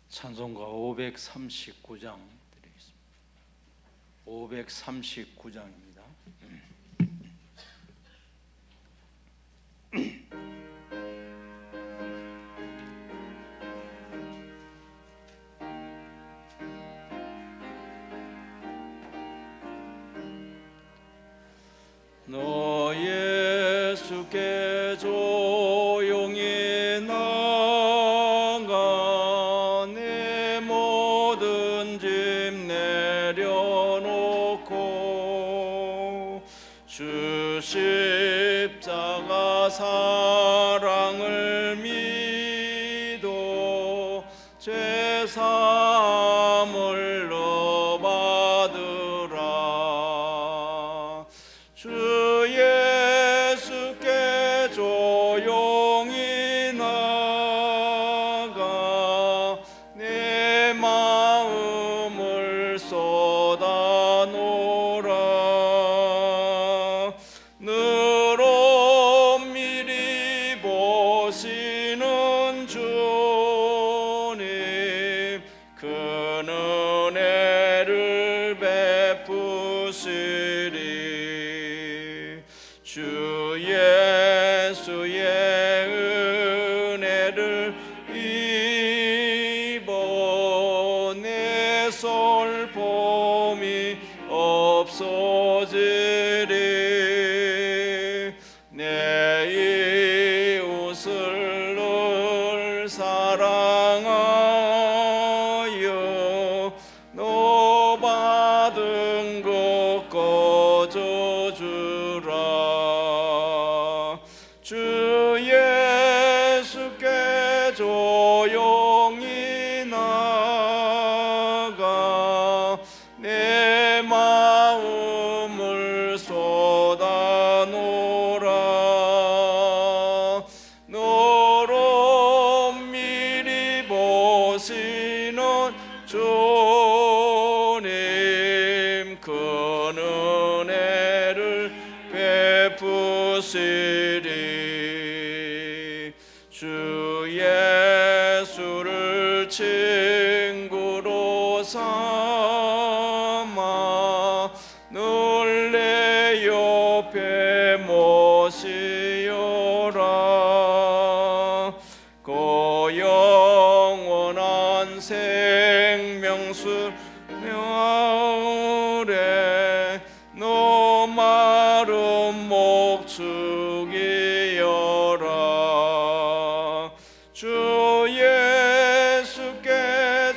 찬송가 539장 드리겠습니다. 539장입니다. 너 예수께 조용히 나가 내 모든 짐 내려놓고 주 십자가 사랑을 믿어 죄 사함을 너 받으라. 주 예수께 조용히 나가 내 마음을 쏟아놓으라. 늘 엄밀히 보시는 주님 큰 은혜를 베푸시리. 주 예수의 은혜를 입어 내 슬픔이 없어지리. 내 이웃을 늘 사랑하여 너 받은 것 거저주라. 주 예수께 조용히 나가 내 마음을 쏟아놓으라. 늘 엄밀히 보시는 주님 큰 은혜를 베푸시리. 주 예수를 친구로 삼아 늘 내 옆에 모시오라. 그 영원한 생명수 아래 너 마른 목축이여라. 주 예수께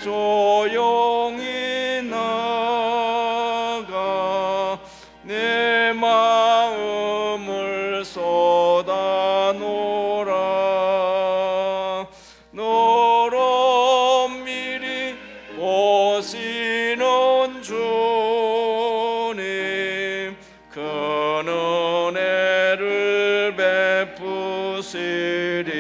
조용히 나가 내 마음을 쏟아놓으라. 너로 미리 보시는 주님 큰 은혜를 베푸시리.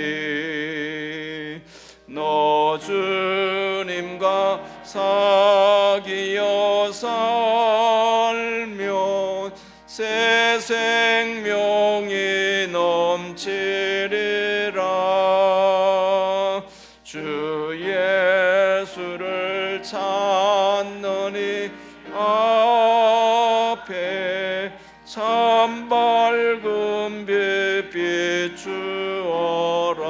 너 주님과 사귀어 살면 새 생명이 넘치리라. 주 예수를 찾느니 앞에 참 밝은 빛 비추어라.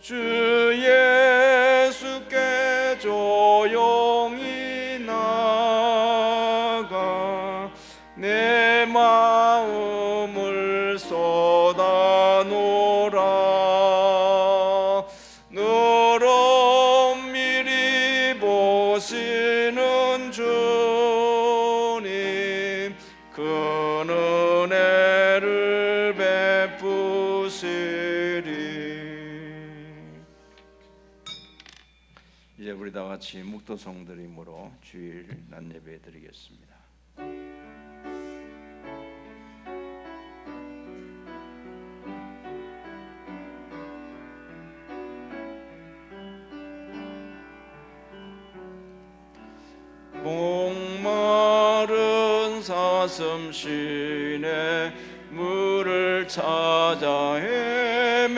주 예수께 조용히 나가 내 마음을 쏟아놓으라. 너로 미리 보시는 주님 큰 은혜를 베푸시리. 이제 우리 다 같이 묵도송 드림으로 주일 낮 예배 드리겠습니다. 목마른 사슴신에 물을 찾아 헤매이듯이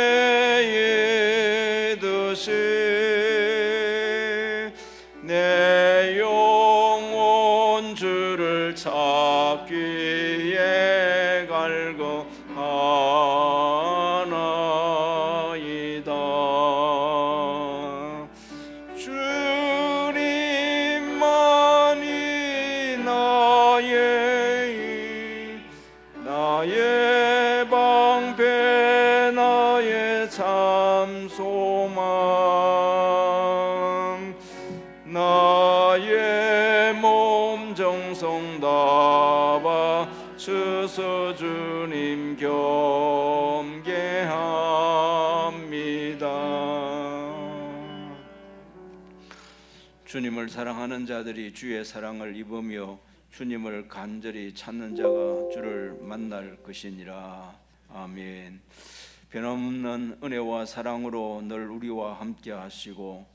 내 영혼 주를 찾기에 갈거하나이다. 주님만이 나의 방패 나의 참 소망 나의 몸 정성 다 바쳐서 주님 겸개합니다. 주님을 사랑하는 자들이 주의 사랑을 입으며 주님을 간절히 찾는 자가 주를 만날 것이니라. 아멘. 변함없는 은혜와 사랑으로 늘 우리와 함께 하시고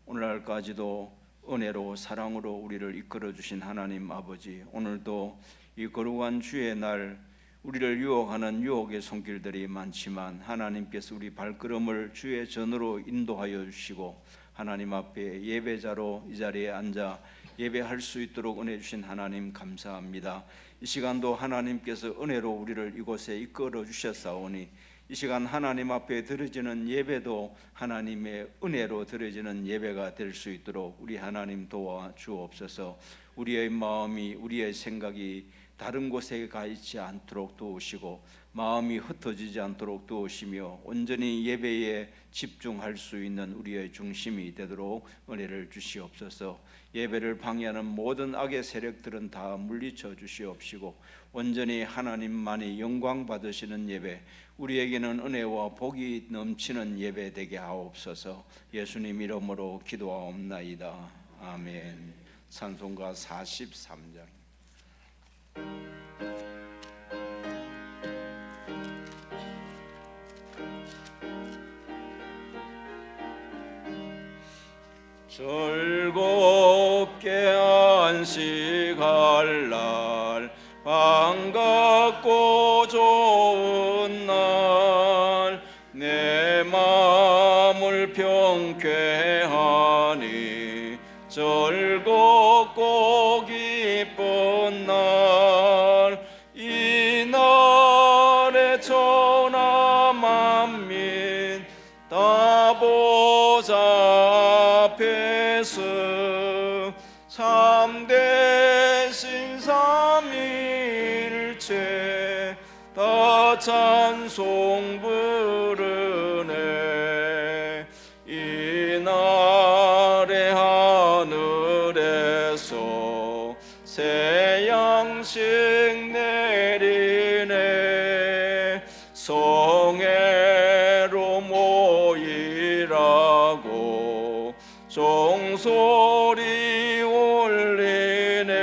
오늘날까지도 은혜로 사랑으로 우리를 이끌어 주신 하나님 아버지, 오늘도 이 거룩한 주의 날 우리를 유혹하는 유혹의 손길들이 많지만 하나님께서 우리 발걸음을 주의 전으로 인도하여 주시고 하나님 앞에 예배자로 이 자리에 앉아 예배할 수 있도록 은혜 주신 하나님 감사합니다. 이 시간도 하나님께서 은혜로 우리를 이곳에 이끌어 주셨사오니 이 시간 하나님 앞에 드려지는 예배도 하나님의 은혜로 드려지는 예배가 될 수 있도록 우리 하나님 도와주옵소서. 우리의 마음이 우리의 생각이 다른 곳에 가 있지 않도록 도우시고 마음이 흩어지지 않도록 도우시며 온전히 예배에 집중할 수 있는 우리의 중심이 되도록 은혜를 주시옵소서. 예배를 방해하는 모든 악의 세력들은 다 물리쳐 주시옵시고 온전히 하나님만이 영광 받으시는 예배, 우리에게는 은혜와 복이 넘치는 예배 되게 하옵소서. 예수님 이름으로 기도하옵나이다. 아멘. 찬송가 43장. 즐겁게 안식할 날 반갑고 좋은 날 내 마음을 평쾌하니 즐겁고 기쁜 날 이 날에 천하 만민 다 보좌 앞에서 참되신 삼일체 다 찬송 부르네. 이 날에 하늘에서 새 양식 내리네. 성회로 모이라고 종소리 울리네.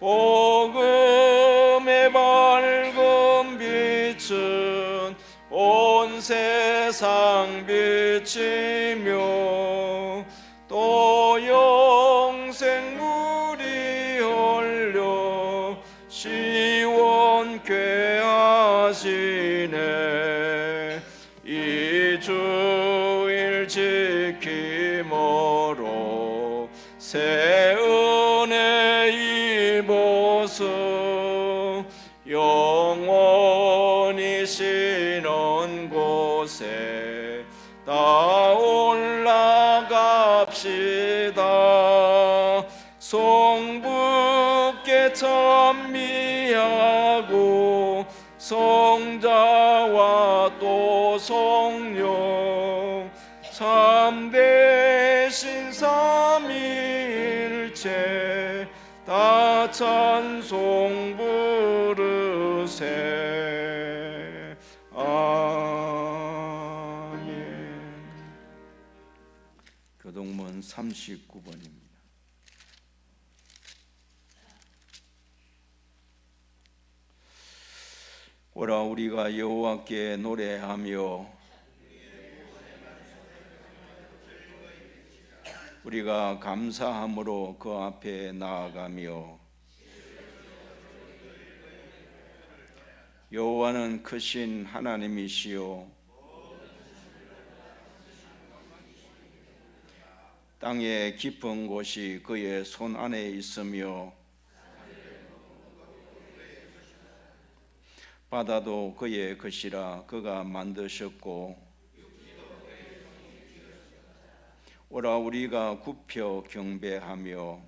복음의 밝은 빛은 온 세상 비치며 또 영생물이 흘려 시원케 하시네. 이 주일 지킴으로 새 은혜 입어서 영원히 쉬는 곳에 다 올라갑시다. 성부께 찬미하고 성자와 또 성령 참되신 삼일체 다 찬송 부르세. 아멘. 교동문 39번입니다. 오라 우리가 여호와께 노래하며 우리가 감사함으로 그 앞에 나아가며 여호와는 크신 하나님이시요 땅의 깊은 곳이 그의 손 안에 있으며 바다도 그의 것이라 그가 만드셨고 오라 우리가 굽혀 경배하며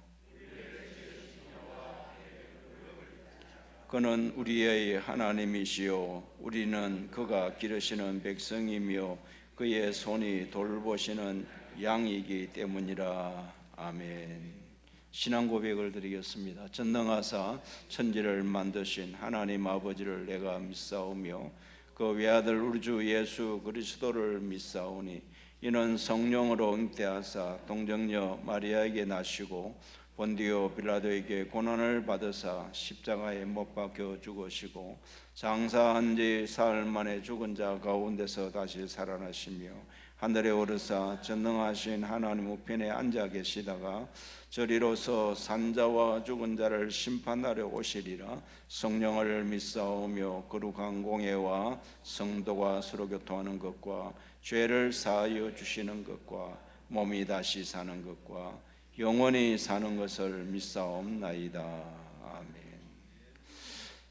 그는 우리의 하나님이시요 우리는 그가 기르시는 백성이며 그의 손이 돌보시는 양이기 때문이라. 아멘. 신앙 고백을 드리겠습니다. 전능하사 천지를 만드신 하나님 아버지를 내가 믿사오며 그 외아들 우리 주 예수 그리스도를 믿사오니 이는 성령으로 잉태하사 동정녀 마리아에게 나시고 본디오 빌라도에게 고난을 받으사 십자가에 못 박혀 죽으시고 장사한 지 사흘 만에 죽은 자 가운데서 다시 살아나시며 하늘에 오르사 전능하신 하나님 우편에 앉아 계시다가 저리로서 산자와 죽은 자를 심판하려 오시리라. 성령을 믿사오며 거룩한 공예와 성도가 서로 교통하는 것과 죄를 사하여 주시는 것과 몸이 다시 사는 것과 영원히 사는 것을 믿사옵나이다. 아멘.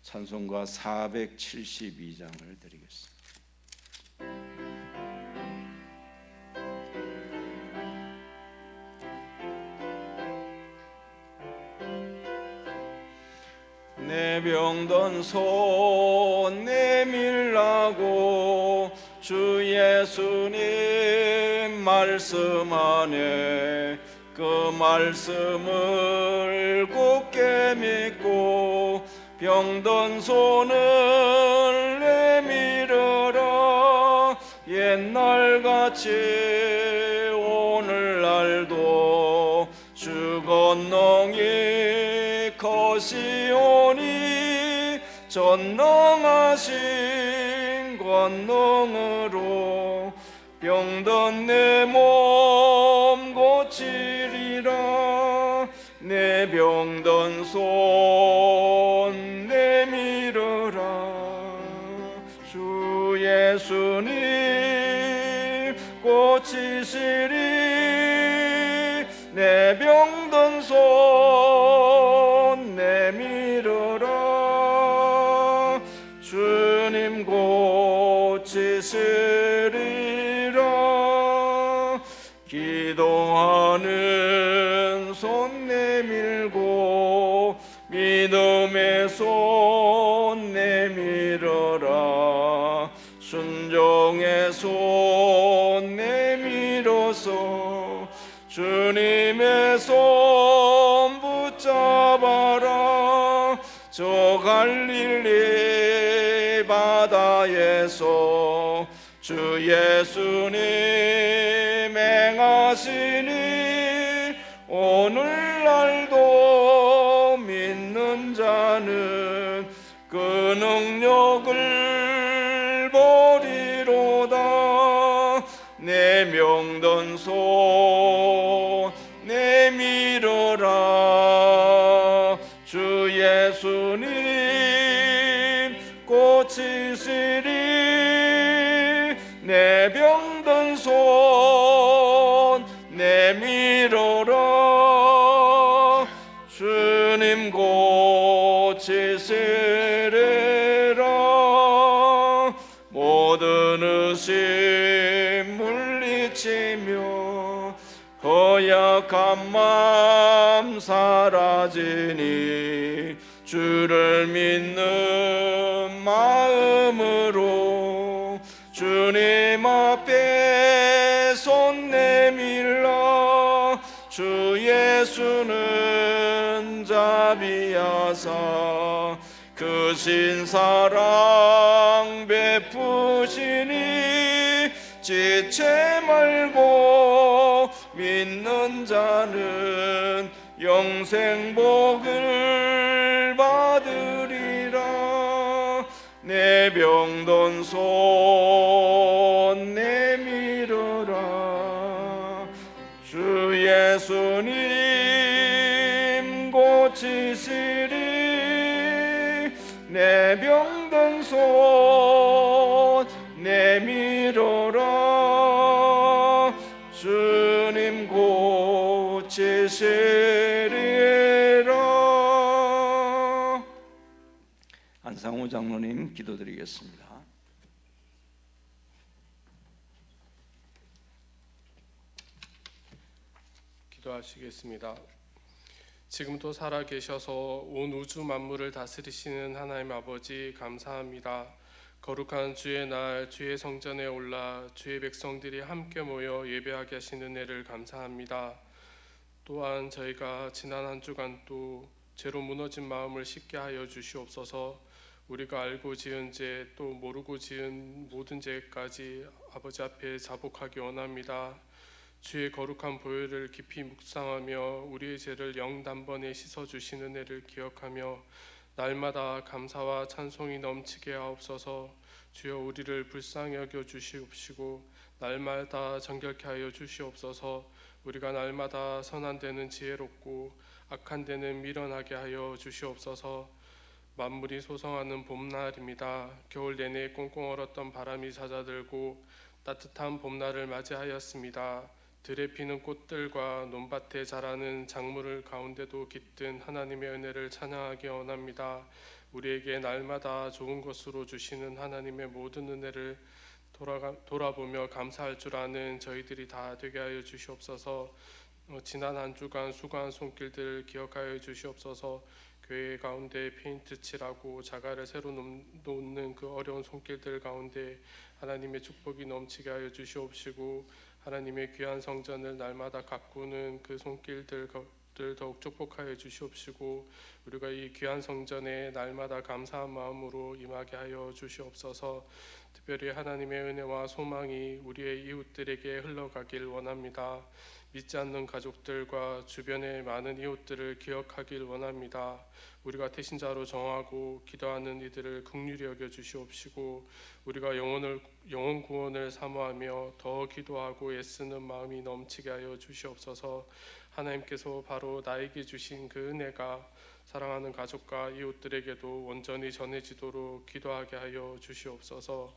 찬송가 472장을 드리겠습니다. 내 병든 손 내밀라고 주 예수님 말씀 안에 그 말씀을 굳게 믿고 병든 손을 내밀어라. 옛날같이 오늘날도 주 권능이 커시오니 전능하신 권능으로 병든 내 몸 고치리라. 내 병든 손 고치시리. 내 병든 손 내밀어라. 주님 고치시리라. 기도하는 손 내밀고 믿음의 손 내밀어라. 순종의 손 내밀어서 주님의 손 붙잡아라. 저 갈릴리 바다에서 주 예수님 행하시니 오늘날도 믿는 자는 그 능력을 보리로다. 내 병든 손 내밀어라. 주 예수님 고치시리. 내 병든 손 내밀어라. 주님 고치시리라. 모든 의심 물리치며 허약한 마음 사라지니 주를 믿는 마음으로 주님 앞에 손 내밀라. 주 예수는 자비하사 크신 사랑 베푸시니 지체 말고 믿는 자는 영생 복을 받으리라. 내 병든 손 내밀어라. 주 예수님 고치시리. 내 병든 손 내밀어라. 주님 고치시리라. 안상호 장로님 기도드리겠습니다. 기도하시겠습니다. 지금도 살아계셔서 온 우주 만물을 다스리시는 하나님 아버지 감사합니다. 거룩한 주의 날 주의 성전에 올라 주의 백성들이 함께 모여 예배하게 하시는 은혜를 감사합니다. 또한 저희가 지난 한 주간도 죄로 무너진 마음을 씻게 하여 주시옵소서. 우리가 알고 지은 죄 또 모르고 지은 모든 죄까지 아버지 앞에 자복하기 원합니다. 주의 거룩한 보혈을 깊이 묵상하며 우리의 죄를 영단번에 씻어주시는 은혜를 기억하며 날마다 감사와 찬송이 넘치게 하옵소서. 주여 우리를 불쌍히 여겨 주시옵시고 날마다 정결케 하여 주시옵소서. 우리가 날마다 선한 데는 지혜롭고 악한 데는 미련하게 하여 주시옵소서. 만물이 소성하는 봄날입니다. 겨울 내내 꽁꽁 얼었던 바람이 잦아들고 따뜻한 봄날을 맞이하였습니다. 들에 피는 꽃들과 논밭에 자라는 작물 가운데도 깃든 하나님의 은혜를 찬양하기 원합니다. 우리에게 날마다 좋은 것으로 주시는 하나님의 모든 은혜를 돌아보며 감사할 줄 아는 저희들이 다 되게 하여 주시옵소서. 지난 한 주간 수고한 손길들 기억하여 주시옵소서. 교회 가운데 페인트 칠하고 자갈을 새로 놓는 그 어려운 손길들 가운데 하나님의 축복이 넘치게 하여 주시옵시고 하나님의 귀한 성전을 날마다 가꾸는 그 손길들 더욱 축복하여 주시옵시고 우리가 이 귀한 성전에 날마다 감사한 마음으로 임하게 하여 주시옵소서. 특별히 하나님의 은혜와 소망이 우리의 이웃들에게 흘러가길 원합니다. 믿지 않는 가족들과 주변의 많은 이웃들을 기억하길 원합니다. 우리가 태신자로 정하고 기도하는 이들을 긍휼히 여겨 주시옵시고 우리가 영혼 구원을 사모하며 더 기도하고 애쓰는 마음이 넘치게 하여 주시옵소서. 하나님께서 바로 나에게 주신 그 은혜가 사랑하는 가족과 이웃들에게도 온전히 전해지도록 기도하게 하여 주시옵소서.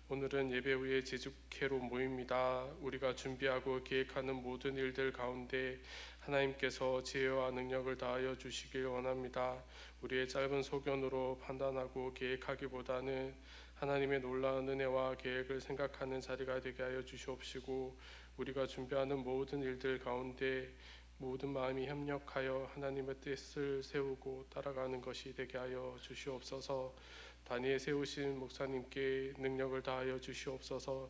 오늘은 예배 후에 제주교회로 모입니다. 우리가 준비하고 계획하는 모든 일들 가운데 하나님께서 지혜와 능력을 다하여 주시길 원합니다. 우리의 짧은 소견으로 판단하고 계획하기보다는 하나님의 놀라운 은혜와 계획을 생각하는 자리가 되게 하여 주시옵시고, 우리가 준비하는 모든 일들 가운데 모든 마음이 협력하여 하나님의 뜻을 세우고 따라가는 것이 되게 하여 주시옵소서. 단위에 세우신 목사님께 능력을 다하여 주시옵소서.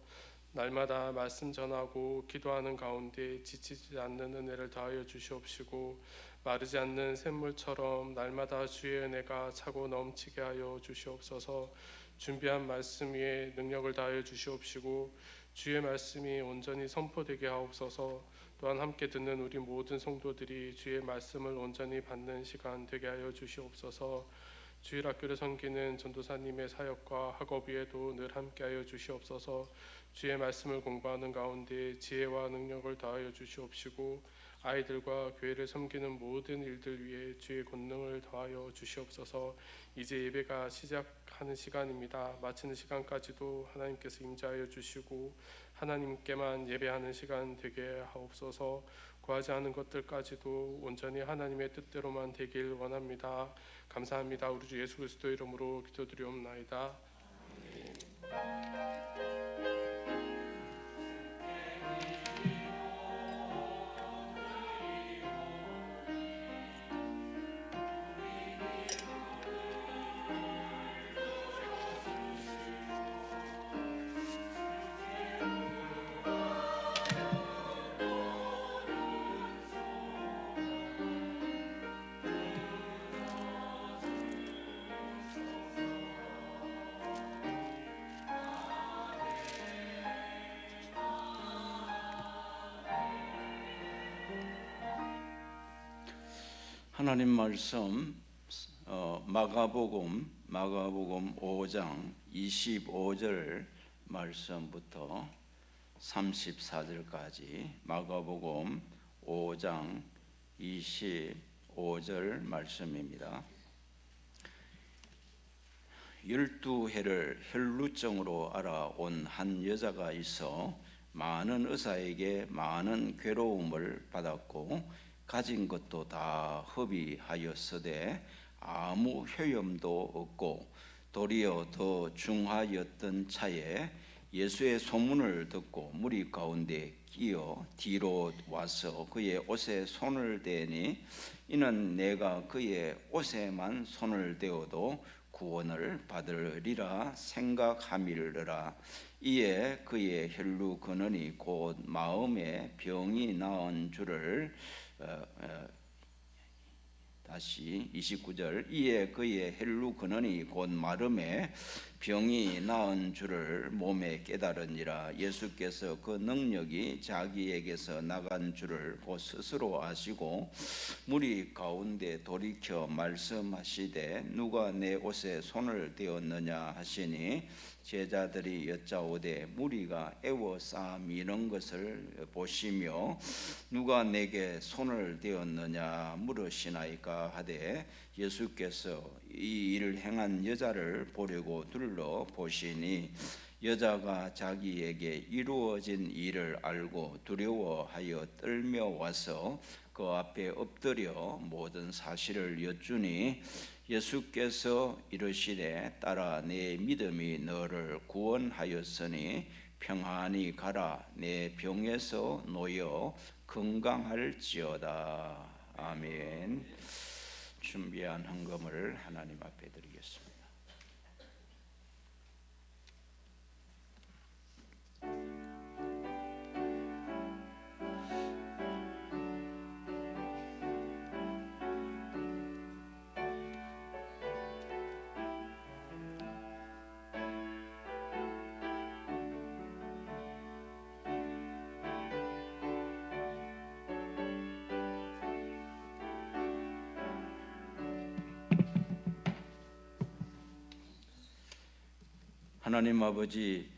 날마다 말씀 전하고 기도하는 가운데 지치지 않는 은혜를 다하여 주시옵시고, 마르지 않는 샘물처럼 날마다 주의 은혜가 차고 넘치게 하여 주시옵소서. 준비한 말씀 위에 능력을 다하여 주시옵시고, 주의 말씀이 온전히 선포되게 하옵소서. 또한 함께 듣는 우리 모든 성도들이 주의 말씀을 온전히 받는 시간 되게 하여 주시옵소서. 주일학교를 섬기는 전도사님의 사역과 학업 위에도 늘 함께하여 주시옵소서. 주의 말씀을 공부하는 가운데 지혜와 능력을 다하여 주시옵시고, 아이들과 교회를 섬기는 모든 일들 위에 주의 권능을 더하여 주시옵소서. 이제 예배가 시작하는 시간입니다. 마치는 시간까지도 하나님께서 임재하여 주시고 하나님께만 예배하는 시간 되게 하옵소서. 구하지 않은 것들까지도 온전히 하나님의 뜻대로만 되길 원합니다. 감사합니다. 우리 주 예수 그리스도 이름으로 기도드리옵나이다. 하나님 말씀 마가복음 5장 25절 말씀부터 34절까지 마가복음 5장 25절 말씀입니다. 12해를 혈루증으로 알아온 한 여자가 있어 많은 의사에게 많은 괴로움을 받았고 가진 것도 다 허비하였으되 아무 효염도 없고, 도리어 더 중하였던 차에 예수의 소문을 듣고 무리 가운데 끼어 뒤로 와서 그의 옷에 손을 대니, 이는 내가 그의 옷에만 손을 대어도 구원을 받으리라 생각함이르라. 이에 그의 혈루 근원이 곧 마음에 병이 나은 줄을 다시 29절, 이에 그의 혈루 근원이 곧 마름에 병이 나은 줄을 몸에 깨달으니라. 예수께서 그 능력이 자기에게서 나간 줄을 곧 스스로 아시고 무리 가운데 돌이켜 말씀하시되 누가 내 옷에 손을 대었느냐 하시니, 제자들이 여짜오되 무리가 애워싸 미는 것을 보시며 누가 내게 손을 대었느냐 물으시나이까 하되, 예수께서 이 일을 행한 여자를 보려고 둘러보시니 여자가 자기에게 이루어진 일을 알고 두려워하여 떨며 와서 그 앞에 엎드려 모든 사실을 여쭈니, 예수께서 이르시되 딸아, 내 믿음이 너를 구원하였으니 평안히 가라. 내 병에서 놓여 건강할지어다. 아멘. 준비한 헌금을 하나님 앞에 드리겠습니다. 하나님 아버지,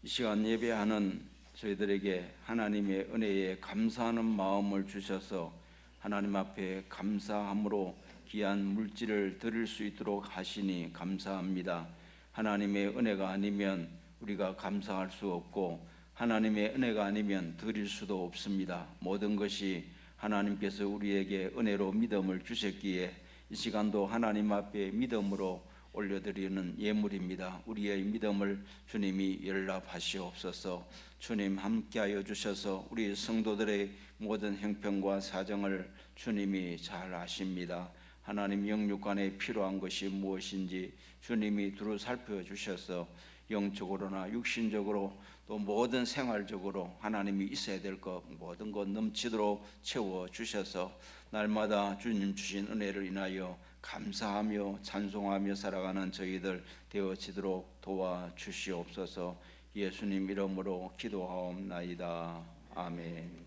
이 시간 예배하는 저희들에게 하나님의 은혜에 감사하는 마음을 주셔서 하나님 앞에 감사함으로 귀한 물질을 드릴 수 있도록 하시니 감사합니다. 하나님의 은혜가 아니면 우리가 감사할 수 없고 하나님의 은혜가 아니면 드릴 수도 없습니다. 모든 것이 하나님께서 우리에게 은혜로 믿음을 주셨기에 이 시간도 하나님 앞에 믿음으로 올려드리는 예물입니다. 우리의 믿음을 주님이 연락하시옵소서. 주님 함께하여 주셔서 우리 성도들의 모든 형편과 사정을 주님이 잘 아십니다. 하나님 영육간에 필요한 것이 무엇인지 주님이 두루 살펴주셔서 영적으로나 육신적으로 또 모든 생활적으로 하나님이 있어야 될 것 모든 것 넘치도록 채워주셔서 날마다 주님 주신 은혜를 인하여 감사하며 찬송하며 살아가는 저희들 되어지도록 도와주시옵소서. 예수님 이름으로 기도하옵나이다. 아멘.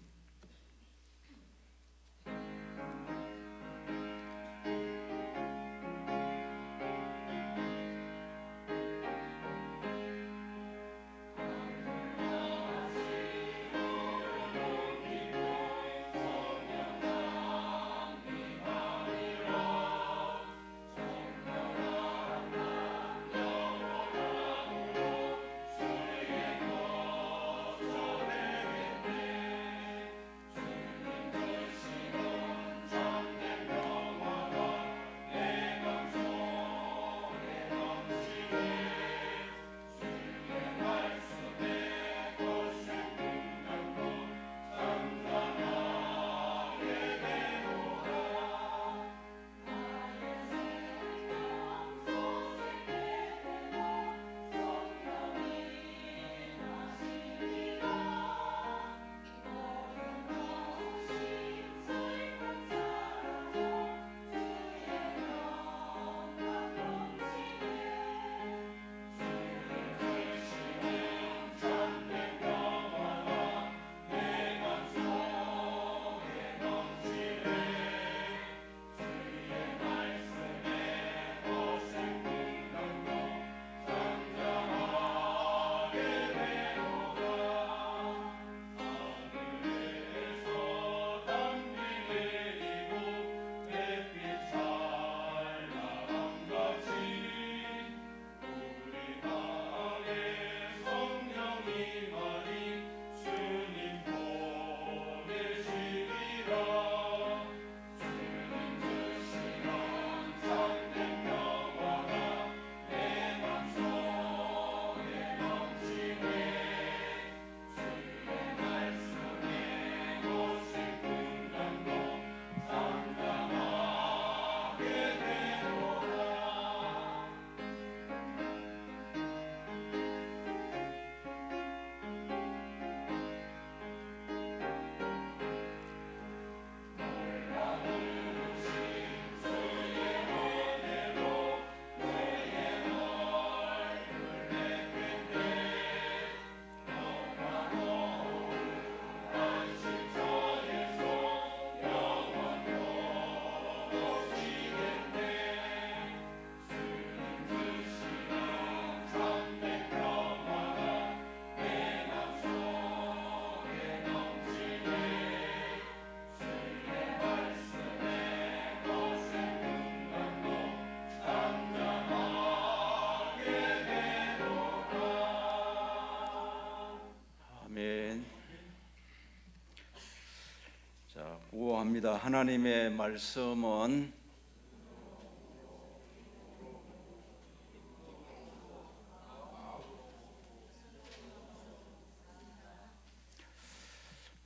구호합니다. 하나님의 말씀은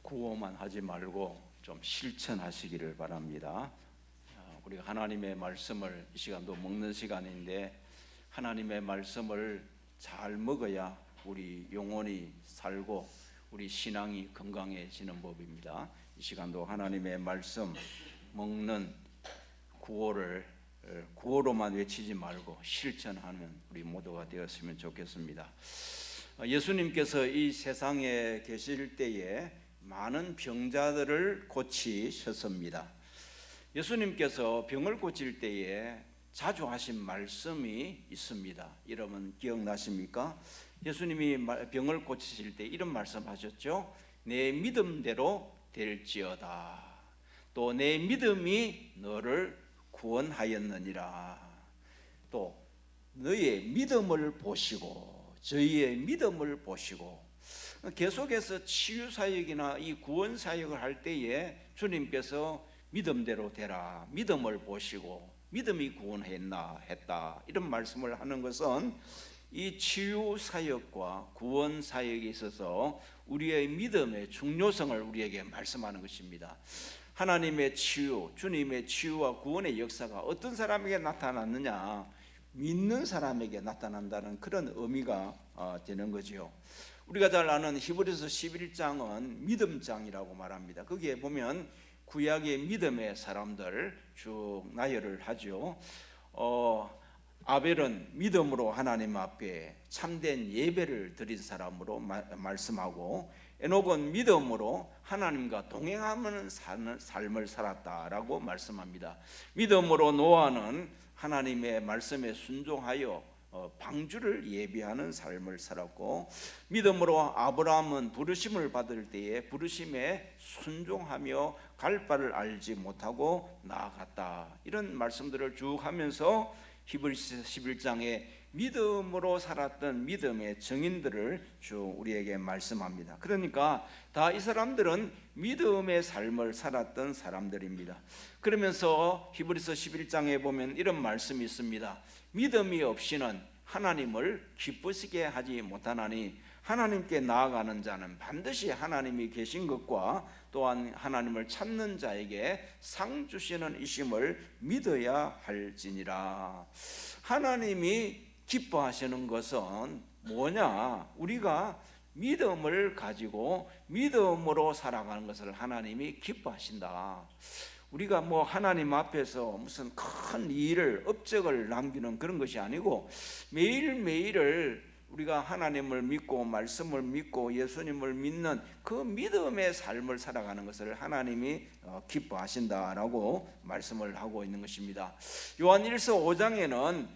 구호만 하지 말고 좀 실천하시기를 바랍니다. 우리가 하나님의 말씀을 이 시간도 먹는 시간인데 하나님의 말씀을 잘 먹어야 우리 영혼이 살고 우리 신앙이 건강해지는 법입니다. 이 시간도 하나님의 말씀 먹는 구호로만 외치지 말고 실천하는 우리 모두가 되었으면 좋겠습니다. 예수님께서 이 세상에 계실 때에 많은 병자들을 고치셨습니다. 예수님께서 병을 고칠 때에 자주 하신 말씀이 있습니다. 여러분 기억나십니까? 예수님이 병을 고치실 때 이런 말씀하셨죠. 내 믿음대로 될지어다. 또 내 믿음이 너를 구원하였느니라. 또 너의 믿음을 보시고 저희의 믿음을 보시고, 계속해서 치유 사역이나 이 구원 사역을 할 때에 주님께서 믿음대로 되라, 믿음을 보시고 믿음이 구원했나 했다, 이런 말씀을 하는 것은 이 치유 사역과 구원 사역에 있어서 우리의 믿음의 중요성을 우리에게 말씀하는 것입니다. 하나님의 치유, 주님의 치유와 구원의 역사가 어떤 사람에게 나타났느냐, 믿는 사람에게 나타난다는 그런 의미가 되는 거죠. 우리가 잘 아는 히브리서 11장은 믿음장이라고 말합니다. 거기에 보면 구약의 믿음의 사람들 쭉 나열을 하죠. 아벨은 믿음으로 하나님 앞에 참된 예배를 드린 사람으로 말씀하고, 에녹은 믿음으로 하나님과 동행하는 삶을 살았다라고 말씀합니다. 믿음으로 노아는 하나님의 말씀에 순종하여 방주를 예비하는 삶을 살았고, 믿음으로 아브라함은 부르심을 받을 때에 부르심에 순종하며 갈 바를 알지 못하고 나아갔다, 이런 말씀들을 쭉 하면서 히브리서 11장에 믿음으로 살았던 믿음의 증인들을 쭉 우리에게 말씀합니다. 그러니까 다 이 사람들은 믿음의 삶을 살았던 사람들입니다. 그러면서 히브리서 11장에 보면 이런 말씀이 있습니다. 믿음이 없이는 하나님을 기쁘시게 하지 못하나니 하나님께 나아가는 자는 반드시 하나님이 계신 것과 또한 하나님을 찾는 자에게 상 주시는 이심을 믿어야 할지니라. 하나님이 기뻐하시는 것은 뭐냐? 우리가 믿음을 가지고 믿음으로 살아가는 것을 하나님이 기뻐하신다. 우리가 하나님 앞에서 무슨 큰 일을, 업적을 남기는 그런 것이 아니고, 매일매일을 우리가 하나님을 믿고 말씀을 믿고 예수님을 믿는 그 믿음의 삶을 살아가는 것을 하나님이 기뻐하신다라고 말씀을 하고 있는 것입니다. 요한 1서 5장에는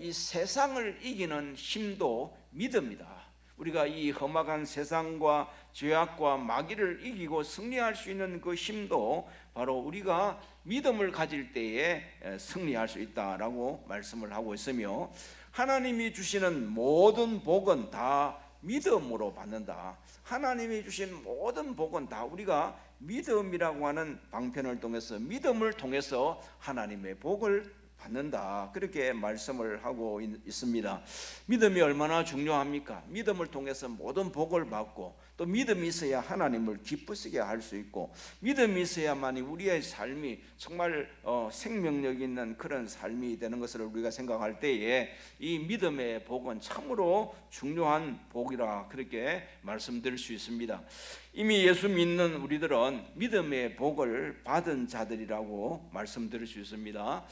이 세상을 이기는 힘도 믿음이다. 우리가 이 험악한 세상과 죄악과 마귀를 이기고 승리할 수 있는 그 힘도 바로 우리가 믿음을 가질 때에 승리할 수 있다라고 말씀을 하고 있으며, 하나님이 주시는 모든 복은 다 믿음으로 받는다. 하나님이 주신 모든 복은 다 우리가 믿음이라고 하는 방편을 통해서, 믿음을 통해서 하나님의 복을 받는다, 그렇게 말씀을 하고 있습니다. 믿음이 얼마나 중요합니까? 믿음을 통해서 모든 복을 받고, 또 믿음이 있어야 하나님을 기쁘시게 할 수 있고, 믿음이 있어야만이 우리의 삶이 정말 생명력 있는 그런 삶이 되는 것을 우리가 생각할 때에 이 믿음의 복은 참으로 중요한 복이라 그렇게 말씀드릴 수 있습니다. 이미 예수 믿는 우리들은 믿음의 복을 받은 자들이라고 말씀드릴 수 있습니다.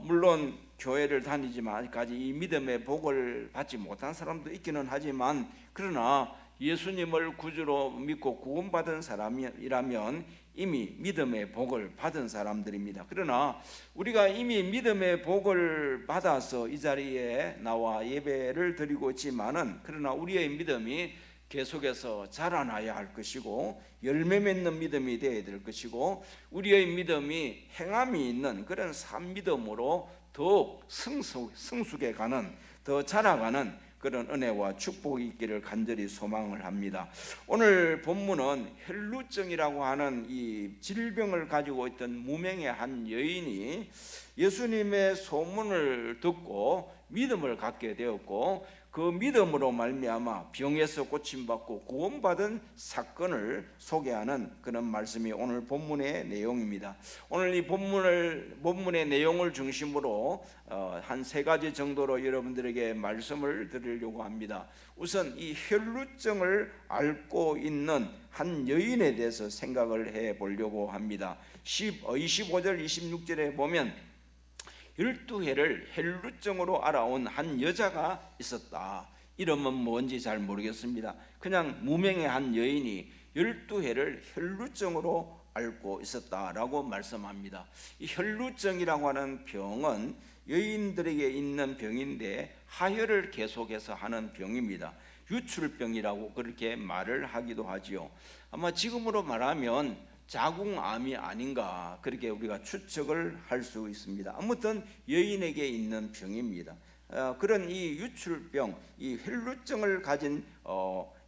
물론 교회를 다니지만 아직까지 이 믿음의 복을 받지 못한 사람도 있기는 하지만, 그러나 예수님을 구주로 믿고 구원받은 사람이라면 이미 믿음의 복을 받은 사람들입니다. 그러나 우리가 이미 믿음의 복을 받아서 이 자리에 나와 예배를 드리고 있지만은, 그러나 우리의 믿음이 계속해서 자라나야 할 것이고, 열매 맺는 믿음이 되어야 될 것이고, 우리의 믿음이 행함이 있는 그런 산 믿음으로 더욱 성숙해 가는, 더 자라가는 그런 은혜와 축복이 있기를 간절히 소망을 합니다. 오늘 본문은 혈루증이라고 하는 이 질병을 가지고 있던 무명의 한 여인이 예수님의 소문을 듣고 믿음을 갖게 되었고, 그 믿음으로 말미암아 병에서 고침받고 구원받은 사건을 소개하는 그런 말씀이 오늘 본문의 내용입니다. 오늘 이 본문의 내용을 중심으로 한 3가지 정도로 여러분들에게 말씀을 드리려고 합니다. 우선 이 혈루증을 앓고 있는 한 여인에 대해서 생각을 해 보려고 합니다. 25절 26절에 보면 12해를 혈루증으로 알아온 한 여자가 있었다. 이름은 뭔지 잘 모르겠습니다. 그냥 무명의 한 여인이 12해를 혈루증으로 앓고 있었다라고 말씀합니다. 이 혈루증이라고 하는 병은 여인들에게 있는 병인데 하혈을 계속해서 하는 병입니다. 유출병이라고 그렇게 말을 하기도 하지요. 아마 지금으로 말하면 자궁암이 아닌가 그렇게 우리가 추측을 할 수 있습니다. 아무튼 여인에게 있는 병입니다. 그런 이 유출병, 이 혈루증을 가진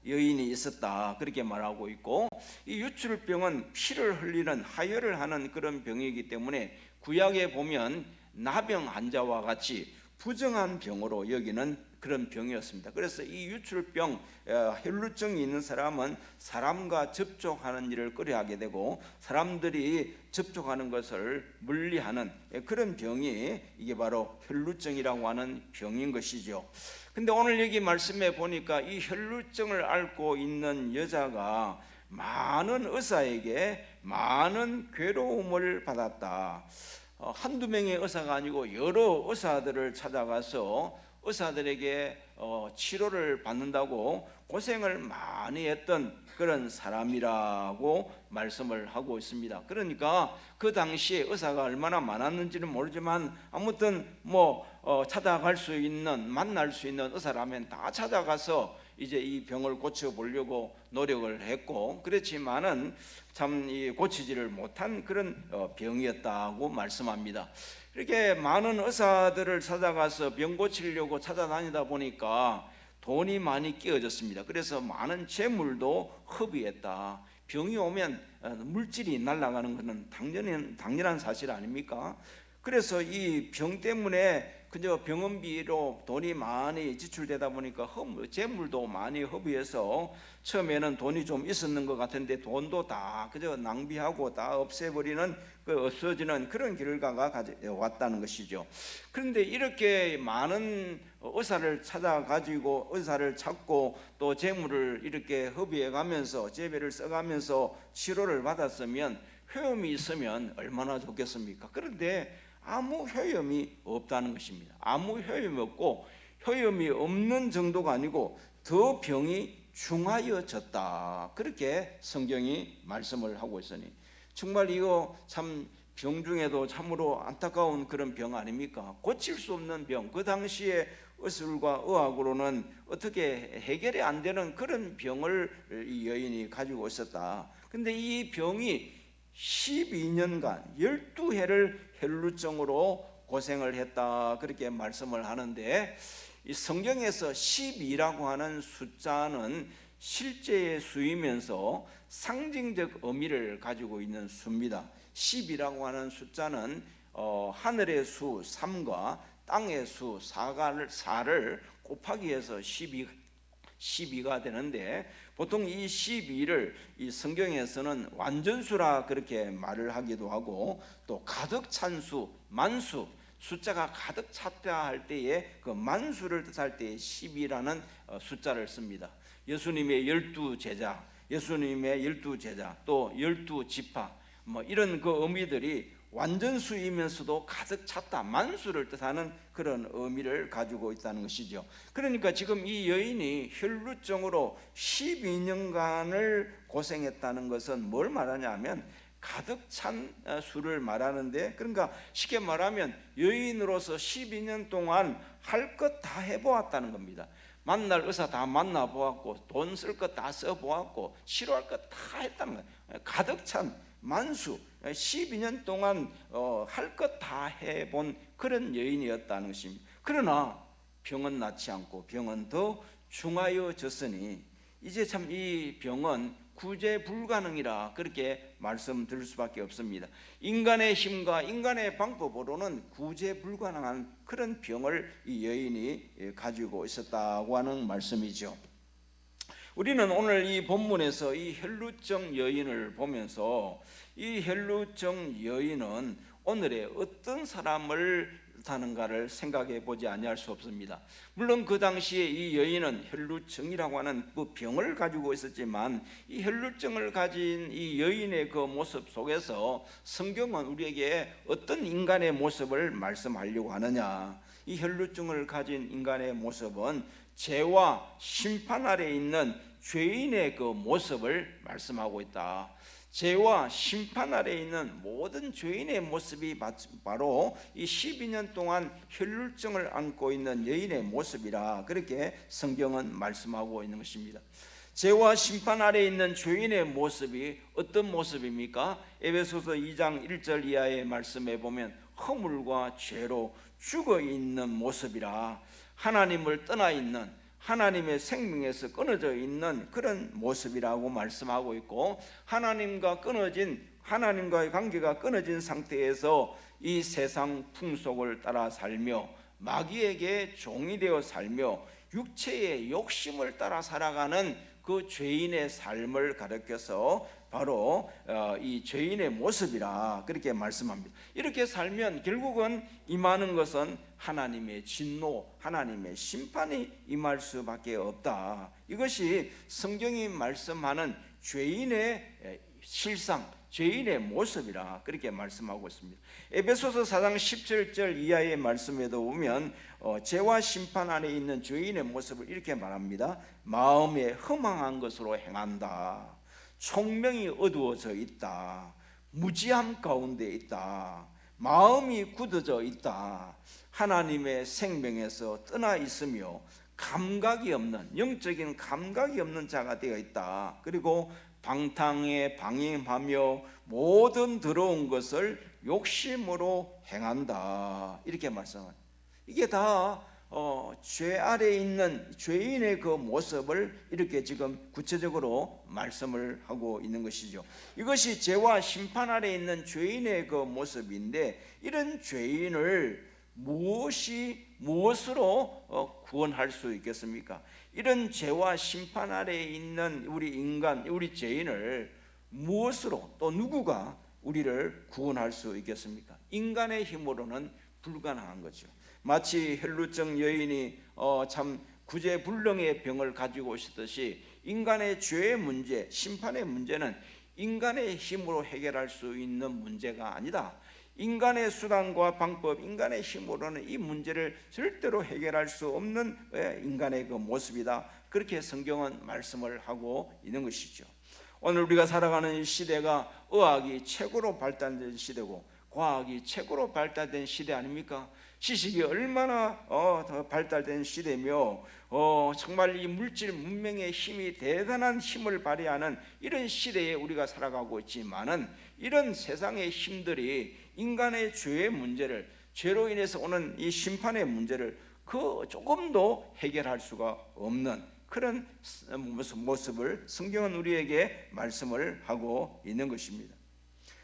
여인이 있었다, 그렇게 말하고 있고, 이 유출병은 피를 흘리는 하혈을 하는 그런 병이기 때문에 구약에 보면 나병 환자와 같이 부정한 병으로 여기는 그런 병이었습니다. 그래서 이 유출병, 혈루증이 있는 사람은 사람과 접촉하는 일을 꺼려하게 되고 사람들이 접촉하는 것을 멀리하는 그런 병이 이게 바로 혈루증이라고 하는 병인 것이죠. 근데 오늘 여기 말씀에 보니까 이 혈루증을 앓고 있는 여자가 많은 의사에게 많은 괴로움을 받았다. 한두 명의 의사가 아니고 여러 의사들을 찾아가서 의사들에게 치료를 받는다고 고생을 많이 했던 그런 사람이라고 말씀을 하고 있습니다. 그러니까 그 당시에 의사가 얼마나 많았는지는 모르지만 아무튼 찾아갈 수 있는, 만날 수 있는 의사라면 다 찾아가서 이제 이 병을 고쳐보려고 노력을 했고, 그렇지만은 참 고치지를 못한 그런 병이었다고 말씀합니다. 이렇게 많은 의사들을 찾아가서 병 고치려고 찾아다니다 보니까 돈이 많이 끼어졌습니다. 그래서 많은 재물도 허비했다. 병이 오면 물질이 날아가는 것은 당연한 사실 아닙니까? 그래서 이 병 때문에 그저 병원비로 돈이 많이 지출되다 보니까 재물도 많이 허비해서 처음에는 돈이 좀 있었는 것 같은데 돈도 다 그저 낭비하고 다 없애버리는, 없어지는 그런 결과가 왔다는 것이죠. 그런데 이렇게 많은 의사를 찾아가지고 의사를 찾고 또 재물을 이렇게 허비해 가면서 재배를 써가면서 치료를 받았으면, 효험이 있으면 얼마나 좋겠습니까? 그런데 아무 효험이 없다는 것입니다. 아무 효험이 없고, 효험이 없는 정도가 아니고 더 병이 중하여졌다, 그렇게 성경이 말씀을 하고 있으니 정말 이거 참 병 중에도 참으로 안타까운 그런 병 아닙니까? 고칠 수 없는 병, 그 당시에 의술과 의학으로는 어떻게 해결이 안 되는 그런 병을 이 여인이 가지고 있었다. 근데 이 병이 12년간 12해를 혈루증으로 고생을 했다, 그렇게 말씀을 하는데, 이 성경에서 12라고 하는 숫자는 실제의 수이면서 상징적 의미를 가지고 있는 수입니다. 10이라고 하는 숫자는 하늘의 수 3과 땅의 수 4를 곱하기 해서 12가 되는데, 보통 이 12를 이 성경에서는 완전수라 그렇게 말을 하기도 하고, 또 가득 찬 수, 만수, 숫자가 가득 찼다 할 때에 그 만수를 뜻할 때에 12라는 숫자를 씁니다. 예수님의 12제자, 또 12지파, 이런 그 의미들이 완전수이면서도 가득 찼다, 만수를 뜻하는 그런 의미를 가지고 있다는 것이죠. 그러니까 지금 이 여인이 혈루증으로 12년간을 고생했다는 것은 뭘 말하냐면 가득 찬 수를 말하는데, 그러니까 쉽게 말하면 여인으로서 12년 동안 할 것 다 해보았다는 겁니다. 만날 의사 다 만나보았고, 돈 쓸 것 다 써보았고, 치료할 것 다 했다는 거예요. 가득 찬 만수, 12년 동안 할 것 다 해본 그런 여인이었다는 것입니다. 그러나 병은 낫지 않고 병은 더 중하여졌으니 이제 참 이 병은 구제 불가능이라 그렇게 말씀드릴 수밖에 없습니다. 인간의 힘과 인간의 방법으로는 구제 불가능한 그런 병을 이 여인이 가지고 있었다고 하는 말씀이죠. 우리는 오늘 이 본문에서 이 혈루증 여인을 보면서 이 혈루증 여인은 오늘의 어떤 사람을 뜻하는가를 생각해 보지 아니할 수 없습니다. 물론 그 당시에 이 여인은 혈루증이라고 하는 그 병을 가지고 있었지만, 이 혈루증을 가진 이 여인의 그 모습 속에서 성경은 우리에게 어떤 인간의 모습을 말씀하려고 하느냐, 이 혈루증을 가진 인간의 모습은 죄와 심판 아래 있는 죄인의 그 모습을 말씀하고 있다. 죄와 심판 아래 있는 모든 죄인의 모습이 바로 이 12년 동안 혈루증을 안고 있는 여인의 모습이라 그렇게 성경은 말씀하고 있는 것입니다. 죄와 심판 아래 있는 죄인의 모습이 어떤 모습입니까? 에베소서 2장 1절 이하의 말씀에 보면 허물과 죄로 죽어 있는 모습이라, 하나님을 떠나 있는, 하나님의 생명에서 끊어져 있는 그런 모습이라고 말씀하고 있고, 하나님과의 관계가 끊어진 상태에서 이 세상 풍속을 따라 살며 마귀에게 종이 되어 살며 육체의 욕심을 따라 살아가는 그 죄인의 삶을 가르쳐서 바로 이 죄인의 모습이라 그렇게 말씀합니다. 이렇게 살면 결국은 임하는 것은 하나님의 진노, 하나님의 심판이 임할 수밖에 없다. 이것이 성경이 말씀하는 죄인의 실상, 죄인의 모습이라 그렇게 말씀하고 있습니다. 에베소서 4장 17절 이하의 말씀에도 보면 죄와 심판 안에 있는 죄인의 모습을 이렇게 말합니다. 마음에 허망한 것으로 행한다. 총명이 어두워져 있다. 무지함 가운데 있다. 마음이 굳어져 있다. 하나님의 생명에서 떠나 있으며 감각이 없는, 영적인 감각이 없는 자가 되어 있다. 그리고 방탕에 방임하며 모든 더러운 것을 욕심으로 행한다. 이렇게 말씀합니다. 이게 다 죄 아래에 있는 죄인의 그 모습을 이렇게 지금 구체적으로 말씀을 하고 있는 것이죠. 이것이 죄와 심판 아래에 있는 죄인의 그 모습인데, 이런 죄인을 무엇으로 구원할 수 있겠습니까? 이런 죄와 심판 아래에 있는 우리 인간, 우리 죄인을 무엇으로, 또 누구가 우리를 구원할 수 있겠습니까? 인간의 힘으로는 불가능한 거죠. 마치 혈루증 여인이 참 구제불능의 병을 가지고 있었듯이, 인간의 죄의 문제, 심판의 문제는 인간의 힘으로 해결할 수 있는 문제가 아니다. 인간의 수단과 방법, 인간의 힘으로는 이 문제를 절대로 해결할 수 없는 인간의 그 모습이다. 그렇게 성경은 말씀을 하고 있는 것이죠. 오늘 우리가 살아가는 이 시대가 의학이 최고로 발달된 시대고 과학이 최고로 발달된 시대 아닙니까? 지식이 얼마나 더 발달된 시대며 정말 이 물질 문명의 힘이 대단한 힘을 발휘하는 이런 시대에 우리가 살아가고 있지만은, 이런 세상의 힘들이 인간의 죄의 문제를, 죄로 인해서 오는 이 심판의 문제를 조금도 해결할 수가 없는 그런 모습을 성경은 우리에게 말씀을 하고 있는 것입니다.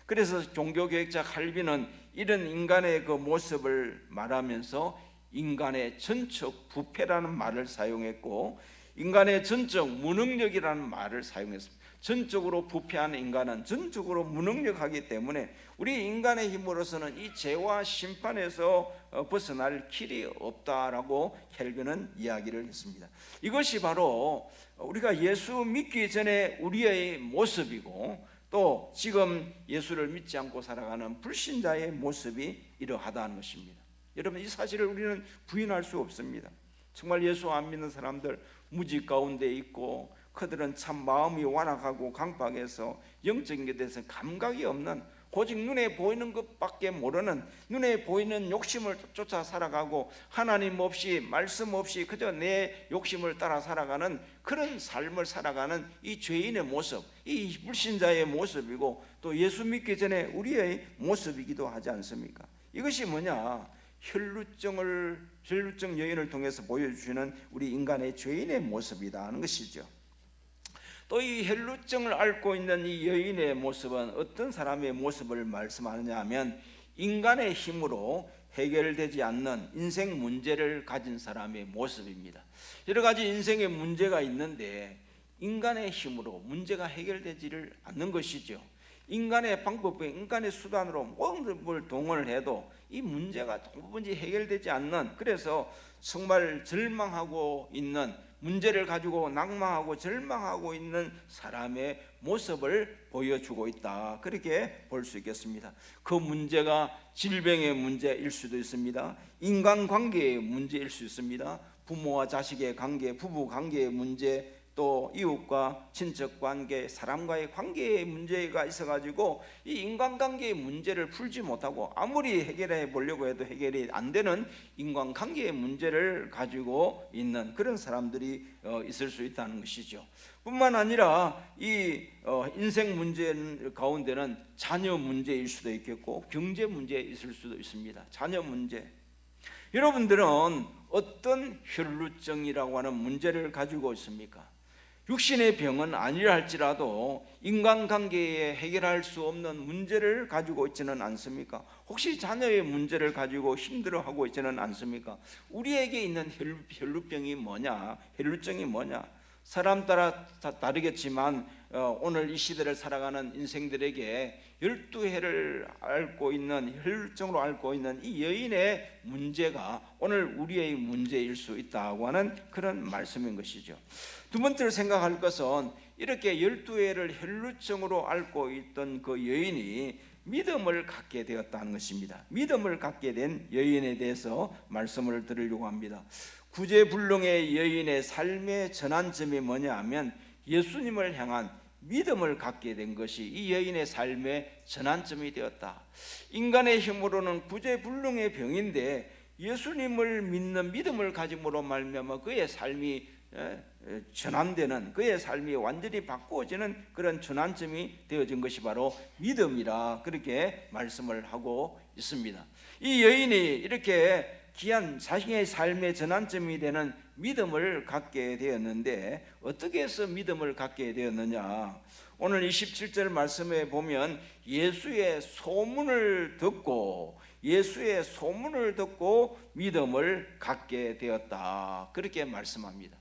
그래서 종교개혁자 칼빈은 이런 인간의 그 모습을 말하면서 인간의 전적 부패라는 말을 사용했고, 인간의 전적 무능력이라는 말을 사용했습니다. 전적으로 부패한 인간은 전적으로 무능력하기 때문에 우리 인간의 힘으로서는 이 죄와 심판에서 벗어날 길이 없다라고 켈빈은 이야기를 했습니다. 이것이 바로 우리가 예수 믿기 전에 우리의 모습이고, 또 지금 예수를 믿지 않고 살아가는 불신자의 모습이 이러하다는 것입니다. 여러분, 이 사실을 우리는 부인할 수 없습니다. 정말 예수 안 믿는 사람들 무지 가운데 있고, 그들은 참 마음이 완악하고 강박해서 영적인 것에 대해서 감각이 없는, 오직 눈에 보이는 것밖에 모르는, 눈에 보이는 욕심을 쫓아 살아가고 하나님 없이, 말씀 없이 그저 내 욕심을 따라 살아가는 그런 삶을 살아가는 이 죄인의 모습, 이 불신자의 모습이고, 또 예수 믿기 전에 우리의 모습이기도 하지 않습니까? 이것이 뭐냐? 혈루증 여인을 통해서 보여주시는 우리 인간의 죄인의 모습이다 하는 것이죠. 또 이 혈루증을 앓고 있는 이 여인의 모습은 어떤 사람의 모습을 말씀하느냐 하면, 인간의 힘으로 해결되지 않는 인생 문제를 가진 사람의 모습입니다. 여러 가지 인생의 문제가 있는데 인간의 힘으로 문제가 해결되지를 않는 것이죠. 인간의 방법과 인간의 수단으로 모든 걸 동원을 해도 이 문제가 도무지 해결되지 않는, 그래서 정말 절망하고 있는, 문제를 가지고 낭망하고 절망하고 있는 사람의 모습을 보여주고 있다, 그렇게 볼 수 있겠습니다. 그 문제가 질병의 문제일 수도 있습니다. 인간관계의 문제일 수 있습니다. 부모와 자식의 관계, 부부 관계의 문제, 또 이웃과 친척 관계, 사람과의 관계의 문제가 있어가지고 이 인간관계의 문제를 풀지 못하고 아무리 해결해 보려고 해도 해결이 안 되는 인간관계의 문제를 가지고 있는 그런 사람들이 있을 수 있다는 것이죠. 뿐만 아니라 이 인생 문제 가운데는 자녀 문제일 수도 있겠고 경제 문제 있을 수도 있습니다. 자녀 문제, 여러분들은 어떤 혈루증이라고 하는 문제를 가지고 있습니까? 육신의 병은 아니라 할지라도 인간관계에 해결할 수 없는 문제를 가지고 있지는 않습니까? 혹시 자녀의 문제를 가지고 힘들어하고 있지는 않습니까? 우리에게 있는 혈루병이 뭐냐? 혈루증이 뭐냐? 사람 따라 다르겠지만 오늘 이 시대를 살아가는 인생들에게 12해를 앓고 있는, 혈루증으로 앓고 있는 이 여인의 문제가 오늘 우리의 문제일 수 있다고 하는 그런 말씀인 것이죠. 두 번째로 생각할 것은 이렇게 12해를 혈루증으로 앓고 있던 그 여인이 믿음을 갖게 되었다는 것입니다. 믿음을 갖게 된 여인에 대해서 말씀을 드리려고 합니다. 구제불능의 여인의 삶의 전환점이 뭐냐 하면 예수님을 향한 믿음을 갖게 된 것이 이 여인의 삶의 전환점이 되었다. 인간의 힘으로는 구제불능의 병인데 예수님을 믿는 믿음을 가짐으로 말미암아 그의 삶이 전환되는, 그의 삶이 완전히 바꾸어지는 그런 전환점이 되어진 것이 바로 믿음이라 그렇게 말씀을 하고 있습니다. 이 여인이 이렇게 귀한 자신의 삶의 전환점이 되는 믿음을 갖게 되었는데 어떻게 해서 믿음을 갖게 되었느냐? 오늘 27절 말씀에 보면 예수의 소문을 듣고 믿음을 갖게 되었다 그렇게 말씀합니다.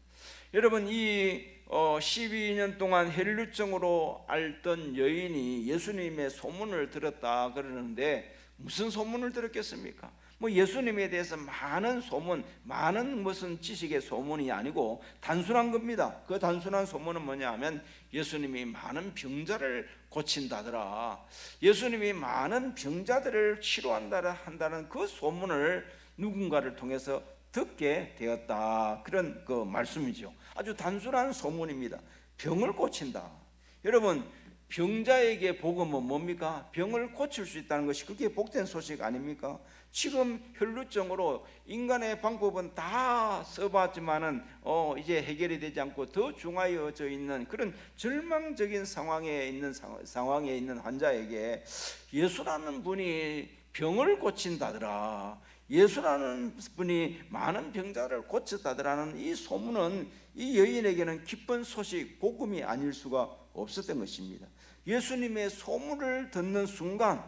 여러분, 이 12년 동안 혈루증으로 앓던 여인이 예수님의 소문을 들었다 그러는데 무슨 소문을 들었겠습니까? 뭐 예수님에 대해서 많은 소문, 많은 무슨 지식의 소문이 아니고 단순한 겁니다. 그 단순한 소문은 뭐냐 하면 예수님이 많은 병자를 고친다더라, 예수님이 많은 병자들을 치료한다는 그 소문을 누군가를 통해서 듣게 되었다 그런 그 말씀이죠. 아주 단순한 소문입니다. 병을 고친다. 여러분, 병자에게 복음은 뭡니까? 병을 고칠 수 있다는 것이 그게 복된 소식 아닙니까? 지금 혈루증으로 인간의 방법은 다 써봤지만은 이제 해결이 되지 않고 더 중하여져 있는 그런 절망적인 상황에 있는 환자에게 예수라는 분이 병을 고친다더라, 예수라는 분이 많은 병자를 고쳤다더라는 이 소문은 이 여인에게는 기쁜 소식, 복음이 아닐 수가 없었던 것입니다. 예수님의 소문을 듣는 순간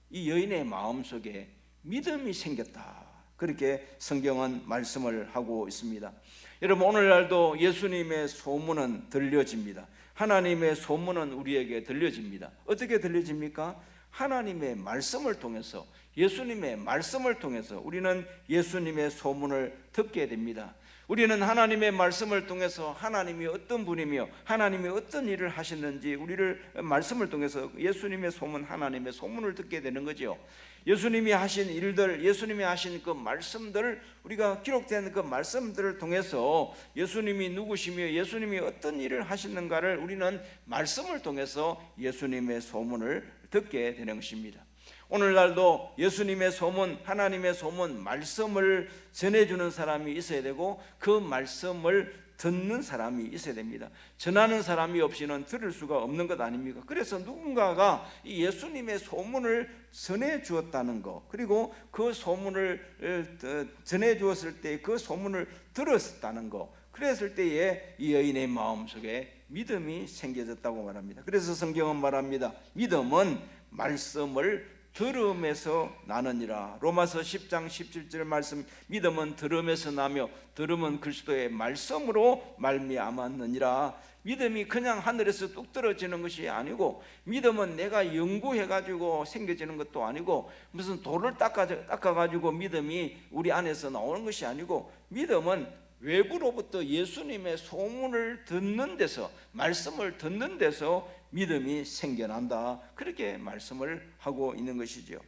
이 여인의 마음속에 믿음이 생겼다 그렇게 성경은 말씀을 하고 있습니다. 여러분, 오늘날도 예수님의 소문은 들려집니다. 하나님의 소문은 우리에게 들려집니다. 어떻게 들려집니까? 하나님의 말씀을 통해서, 예수님의 말씀을 통해서 우리는 예수님의 소문을 듣게 됩니다. 우리는 하나님의 말씀을 통해서 하나님이 어떤 분이며 하나님이 어떤 일을 하셨는지 우리를 말씀을 통해서 예수님의 소문, 하나님의 소문을 듣게 되는 거죠. 예수님이 하신 일들, 예수님이 하신 그 말씀들, 우리가 기록된 그 말씀들을 통해서 예수님이 누구시며 예수님이 어떤 일을 하시는가를 우리는 말씀을 통해서 예수님의 소문을 듣게 되는 것입니다. 오늘날도 예수님의 소문, 하나님의 소문, 말씀을 전해주는 사람이 있어야 되고 그 말씀을 듣는 사람이 있어야 됩니다. 전하는 사람이 없이는 들을 수가 없는 것 아닙니까? 그래서 누군가가 이 예수님의 소문을 전해 주었다는 것, 그리고 그 소문을 전해 주었을 때 그 소문을 들었다는 것, 그랬을 때에 이 여인의 마음속에 믿음이 생겨졌다고 말합니다. 그래서 성경은 말합니다. 믿음은 말씀을 들음에서 나느니라. 로마서 10장 17절 말씀, 믿음은 들음에서 나며 들음은 그리스도의 말씀으로 말미암았느니라. 믿음이 그냥 하늘에서 뚝 떨어지는 것이 아니고, 믿음은 내가 연구해가지고 생겨지는 것도 아니고, 무슨 돌을 닦아가지고 믿음이 우리 안에서 나오는 것이 아니고, 믿음은 외부로부터 예수님의 소문을 듣는 데서, 말씀을 듣는 데서 믿음이 생겨난다 그렇게 말씀을 하고 있는 것이죠.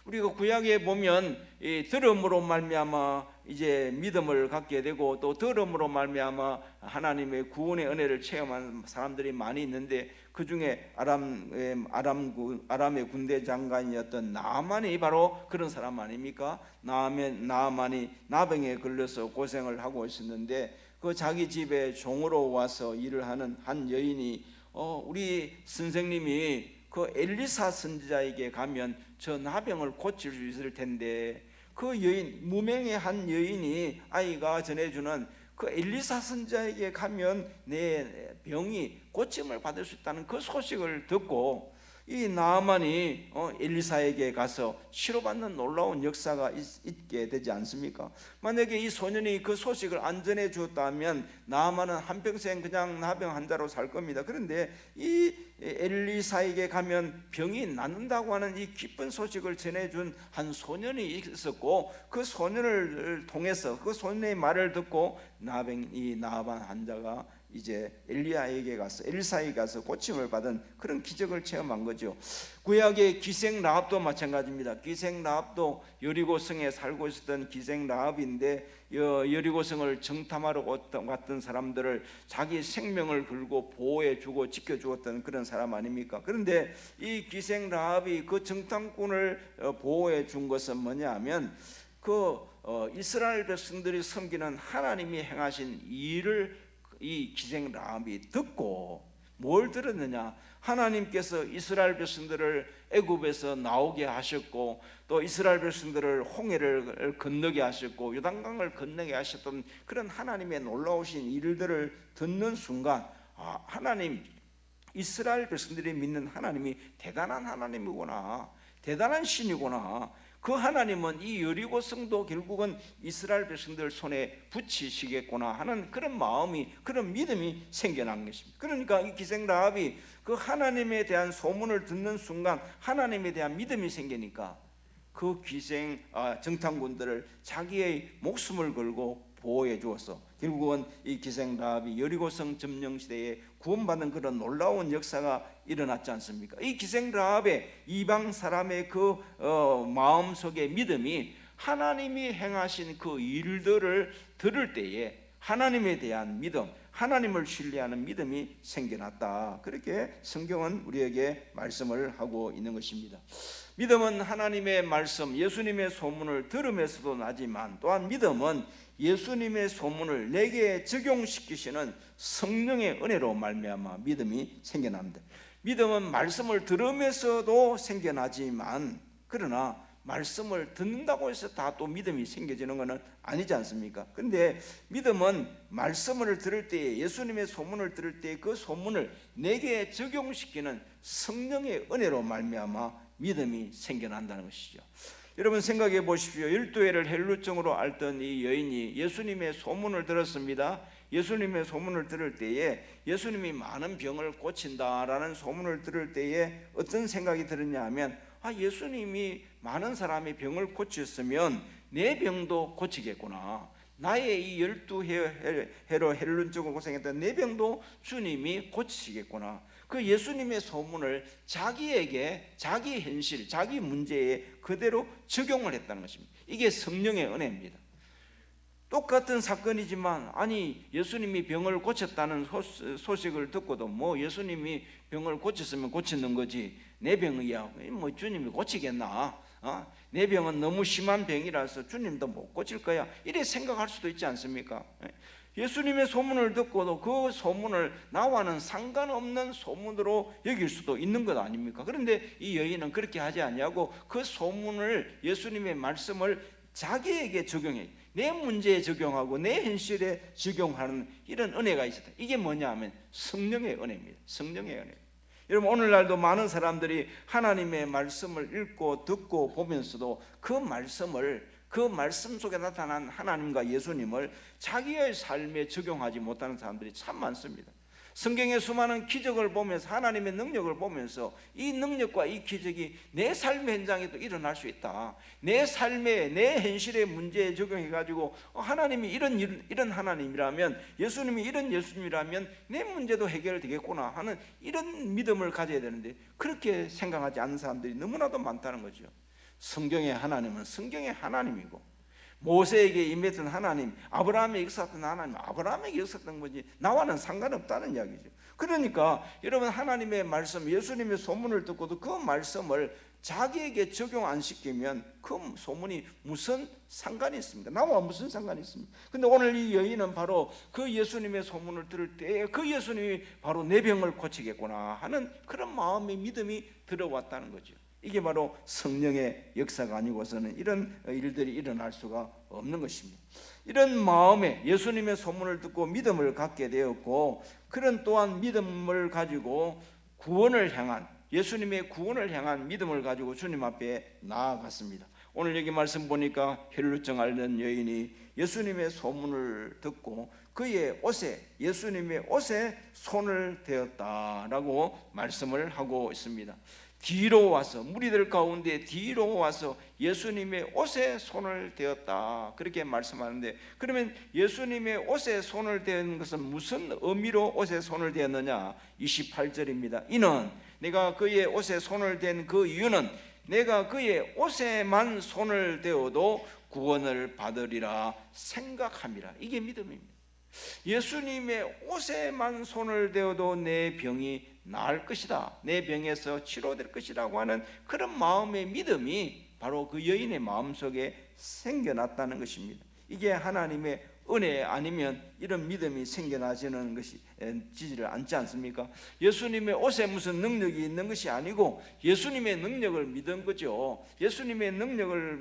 우리가 구약에 보면 이 들음으로 말미암아 이제 믿음을 갖게 되고 또 들음으로 말미암아 하나님의 구원의 은혜를 체험한 사람들이 많이 있는데 그 중에 아람의 군대 장관이었던 나아만이 바로 그런 사람 아닙니까? 나아만이 나병에 걸려서 고생을 하고 있었는데 그 자기 집에 종으로 와서 일을 하는 한 여인이 우리 선생님이 그 엘리사 선지자에게 가면 저 나병을 고칠 수 있을 텐데 그 여인, 무명의 한 여인이 아이가 전해주는 그 엘리사 선지자에게 가면 내 병이 고침을 받을 수 있다는 그 소식을 듣고 이 나아만이 엘리사에게 가서 치료받는 놀라운 역사가 있게 되지 않습니까? 만약에 이 소년이 그 소식을 안 전해 주었다면 나아만은 한평생 그냥 나병 환자로 살 겁니다. 그런데 이 엘리사에게 가면 병이 낫는다고 하는 이 기쁜 소식을 전해준 한 소년이 있었고, 그 소년을 통해서 그 소년의 말을 듣고 이 나아만 환자가 이제 엘리사에게 가서 고침을 받은 그런 기적을 체험한 거죠. 구약의 기생 라합도 마찬가지입니다. 기생 라합도 여리고성에 살고 있었던 기생 라합인데, 여리고성을 정탐하러 왔던 사람들을 자기 생명을 걸고 보호해 주고 지켜 주었던 그런 사람 아닙니까? 그런데 이 기생 라합이 그 정탐꾼을 보호해 준 것은 뭐냐 하면 이스라엘 백성들이 섬기는 하나님이 행하신 일을 이 기생 라합이 듣고 뭘 들었느냐? 하나님께서 이스라엘 백성들을 애굽에서 나오게 하셨고, 또 이스라엘 백성들을 홍해를 건너게 하셨고 요단강을 건너게 하셨던 그런 하나님의 놀라우신 일들을 듣는 순간, 하나님, 이스라엘 백성들이 믿는 하나님이 대단한 하나님이구나, 대단한 신이구나. 그 하나님은 이 여리고성도 결국은 이스라엘 백성들 손에 붙이시겠구나 하는 그런 마음이, 그런 믿음이 생겨난 것입니다. 그러니까 이 기생 라합이 그 하나님에 대한 소문을 듣는 순간 하나님에 대한 믿음이 생기니까 그 정탐꾼들을 자기의 목숨을 걸고 보호해 주었어. 결국은 이 기생 라합이 여리고성 점령 시대에 구원받는 그런 놀라운 역사가 일어났지 않습니까? 이 기생 라합의 이방 사람의 그 마음속의 믿음이 하나님이 행하신 그 일들을 들을 때에 하나님에 대한 믿음, 하나님을 신뢰하는 믿음이 생겨났다. 그렇게 성경은 우리에게 말씀을 하고 있는 것입니다. 믿음은 하나님의 말씀, 예수님의 소문을 들으면서도 나지만, 또한 믿음은 예수님의 소문을 내게 적용시키시는 성령의 은혜로 말미암아 믿음이 생겨납니다. 믿음은 말씀을 들으면서도 생겨나지만, 그러나 말씀을 듣는다고 해서 다 또 믿음이 생겨지는 것은 아니지 않습니까? 그런데 믿음은 말씀을 들을 때, 예수님의 소문을 들을 때 그 소문을 내게 적용시키는 성령의 은혜로 말미암아 믿음이 생겨난다는 것이죠. 여러분 생각해 보십시오. 12해를 헬루증으로 앓던 이 여인이 예수님의 소문을 들었습니다. 예수님의 소문을 들을 때에, 예수님이 많은 병을 고친다라는 소문을 들을 때에 어떤 생각이 들었냐 하면, 예수님이 많은 사람의 병을 고쳤으면 내 병도 고치겠구나. 나의 이 12해로 헬루증으로 고생했던 내 병도 주님이 고치시겠구나. 그 예수님의 소문을 자기에게, 자기 현실, 자기 문제에 그대로 적용을 했다는 것입니다. 이게 성령의 은혜입니다. 똑같은 사건이지만, 예수님이 병을 고쳤다는 소식을 듣고도 예수님이 병을 고쳤으면 고치는 거지, 내 병이야 주님이 고치겠나? 내 병은 너무 심한 병이라서 주님도 못 고칠 거야, 이래 생각할 수도 있지 않습니까? 예수님의 소문을 듣고도 그 소문을 나와는 상관없는 소문으로 여길 수도 있는 것 아닙니까? 그런데 이 여인은 그렇게 하지 않냐고, 그 소문을, 예수님의 말씀을 자기에게 적용해, 내 문제에 적용하고 내 현실에 적용하는 이런 은혜가 있었다. 이게 뭐냐 하면 성령의 은혜입니다. 성령의 은혜. 여러분, 오늘날도 많은 사람들이 하나님의 말씀을 읽고 듣고 보면서도 그 말씀 속에 나타난 하나님과 예수님을 자기의 삶에 적용하지 못하는 사람들이 참 많습니다. 성경의 수많은 기적을 보면서, 하나님의 능력을 보면서 이 능력과 이 기적이 내 삶의 현장에도 일어날 수 있다. 내 삶에, 내 현실의 문제에 적용해가지고 하나님이 이런 하나님이라면, 예수님이 이런 예수님이라면 내 문제도 해결되겠구나 하는 이런 믿음을 가져야 되는데, 그렇게 생각하지 않는 사람들이 너무나도 많다는 거죠. 성경의 하나님은 성경의 하나님이고, 모세에게 임했던 하나님, 아브라함에게 역사했던 하나님, 아브라함에게 역사했던 거지 나와는 상관없다는 이야기죠. 그러니까 여러분, 하나님의 말씀, 예수님의 소문을 듣고도 그 말씀을 자기에게 적용 안 시키면 그 소문이 무슨 상관이 있습니까? 나와 무슨 상관이 있습니까? 근데 오늘 이 여인은 바로 그 예수님의 소문을 들을 때 그 예수님이 바로 내 병을 고치겠구나 하는 그런 마음의 믿음이 들어왔다는 거죠. 이게 바로 성령의 역사가 아니고서는 이런 일들이 일어날 수가 없는 것입니다. 이런 마음에 예수님의 소문을 듣고 믿음을 갖게 되었고, 그런 또한 믿음을 가지고 구원을 향한, 예수님의 구원을 향한 믿음을 가지고 주님 앞에 나아갔습니다. 오늘 여기 말씀 보니까 혈루증 앓는 여인이 예수님의 소문을 듣고 그의 옷에, 예수님의 옷에 손을 대었다라고 말씀을 하고 있습니다. 뒤로 와서, 무리들 가운데 뒤로 와서 예수님의 옷에 손을 대었다, 그렇게 말씀하는데, 그러면 예수님의 옷에 손을 대는 것은 무슨 의미로 옷에 손을 대었느냐? 28절입니다. 이는, 내가 그의 옷에 손을 댄 그 이유는 내가 그의 옷에만 손을 대어도 구원을 받으리라 생각함이라. 이게 믿음입니다. 예수님의 옷에만 손을 대어도 내 병이 나을 것이다, 내 병에서 치료될 것이라고 하는 그런 마음의 믿음이 바로 그 여인의 마음속에 생겨났다는 것입니다. 이게 하나님의 은혜 아니면 이런 믿음이 생겨나지는 것이 지지를 않지 않습니까? 예수님의 옷에 무슨 능력이 있는 것이 아니고 예수님의 능력을 믿은 거죠. 예수님의 능력을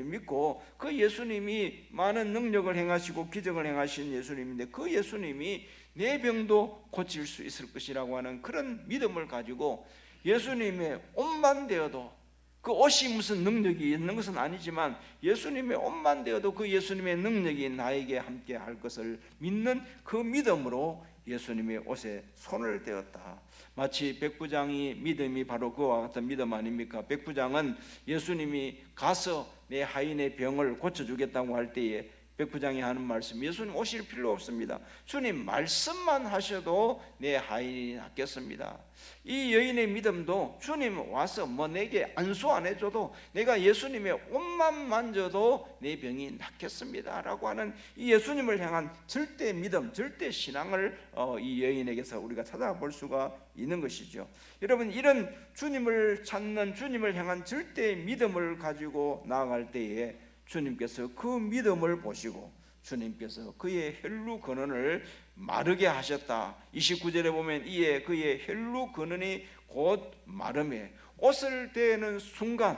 믿고, 그 예수님이 많은 능력을 행하시고 기적을 행하신 예수님인데, 그 예수님이 내 병도 고칠 수 있을 것이라고 하는 그런 믿음을 가지고 예수님의 옷만 되어도, 그 옷이 무슨 능력이 있는 것은 아니지만 예수님의 옷만 되어도 그 예수님의 능력이 나에게 함께 할 것을 믿는 그 믿음으로 예수님의 옷에 손을 대었다. 마치 백부장이 믿음이 바로 그와 같은 믿음 아닙니까? 백부장은 예수님이 가서 내 하인의 병을 고쳐주겠다고 할 때에 백부장이 하는 말씀, 예수님 오실 필요 없습니다. 주님 말씀만 하셔도 내 하인이 낫겠습니다. 이 여인의 믿음도 주님 와서 뭐 내게 안수 안 해줘도 내가 예수님의 옷만 만져도 내 병이 낫겠습니다 라고 하는 이 예수님을 향한 절대 믿음, 절대 신앙을 이 여인에게서 우리가 찾아볼 수가 있는 것이죠. 여러분, 이런 주님을 찾는, 주님을 향한 절대 믿음을 가지고 나아갈 때에 주님께서 그 믿음을 보시고 주님께서 그의 혈루 근원을 마르게 하셨다. 29절에 보면 이에 그의 혈루 근원이 곧 마름에, 옷을 대는 순간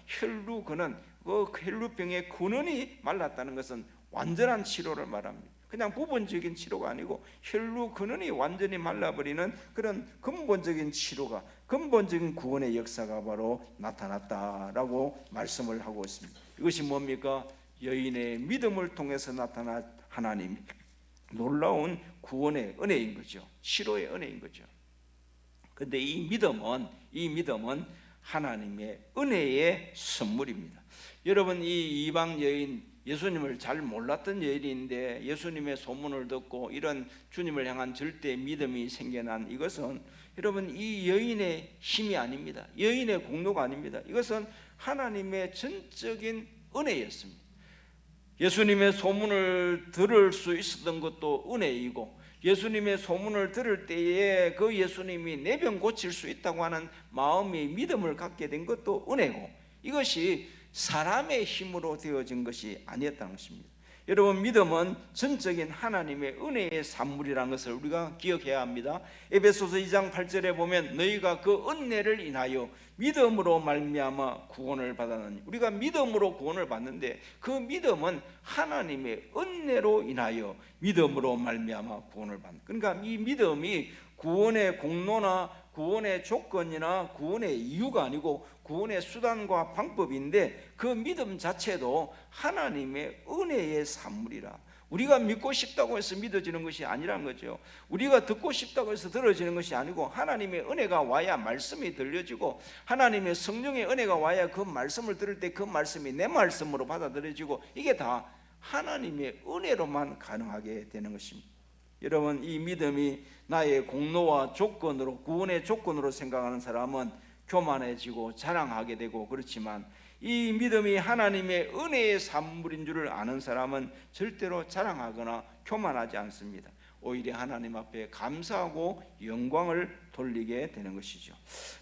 혈루 근원, 그 혈루병의 근원이 말랐다는 것은 완전한 치료를 말합니다. 그냥 부분적인 치료가 아니고 혈루 근원이 완전히 말라버리는 그런 근본적인 치료가, 근본적인 구원의 역사가 바로 나타났다라고 말씀을 하고 있습니다. 이것이 뭡니까? 여인의 믿음을 통해서 나타난 하나님 놀라운 구원의 은혜인 거죠. 치료의 은혜인 거죠. 그런데 이 믿음은 하나님의 은혜의 선물입니다. 여러분, 이 이방 여인, 예수님을 잘 몰랐던 여인인데 예수님의 소문을 듣고 이런 주님을 향한 절대 믿음이 생겨난 이것은, 여러분, 이 여인의 힘이 아닙니다. 여인의 공로가 아닙니다. 이것은 하나님의 전적인 은혜였습니다. 예수님의 소문을 들을 수 있었던 것도 은혜이고, 예수님의 소문을 들을 때에 그 예수님이 내 병 고칠 수 있다고 하는 마음의 믿음을 갖게 된 것도 은혜고, 이것이 사람의 힘으로 되어진 것이 아니었다는 것입니다. 여러분, 믿음은 전적인 하나님의 은혜의 산물이라는 것을 우리가 기억해야 합니다. 에베소서 2장 8절에 보면 너희가 그 은혜를 인하여 믿음으로 말미암아 구원을 받았느니, 우리가 믿음으로 구원을 받는데 그 믿음은 하나님의 은혜로 인하여 믿음으로 말미암아 구원을 받는, 그러니까 이 믿음이 구원의 공로나 구원의 조건이나 구원의 이유가 아니고 구원의 수단과 방법인데, 그 믿음 자체도 하나님의 은혜의 산물이라. 우리가 믿고 싶다고 해서 믿어지는 것이 아니라는 거죠. 우리가 듣고 싶다고 해서 들어지는 것이 아니고 하나님의 은혜가 와야 말씀이 들려지고, 하나님의 성령의 은혜가 와야 그 말씀을 들을 때 그 말씀이 내 말씀으로 받아들여지고, 이게 다 하나님의 은혜로만 가능하게 되는 것입니다. 여러분, 이 믿음이 나의 공로와 조건으로, 구원의 조건으로 생각하는 사람은 교만해지고 자랑하게 되고 그렇지만, 이 믿음이 하나님의 은혜의 산물인 줄을 아는 사람은 절대로 자랑하거나 교만하지 않습니다. 오히려 하나님 앞에 감사하고 영광을 돌리게 되는 것이죠.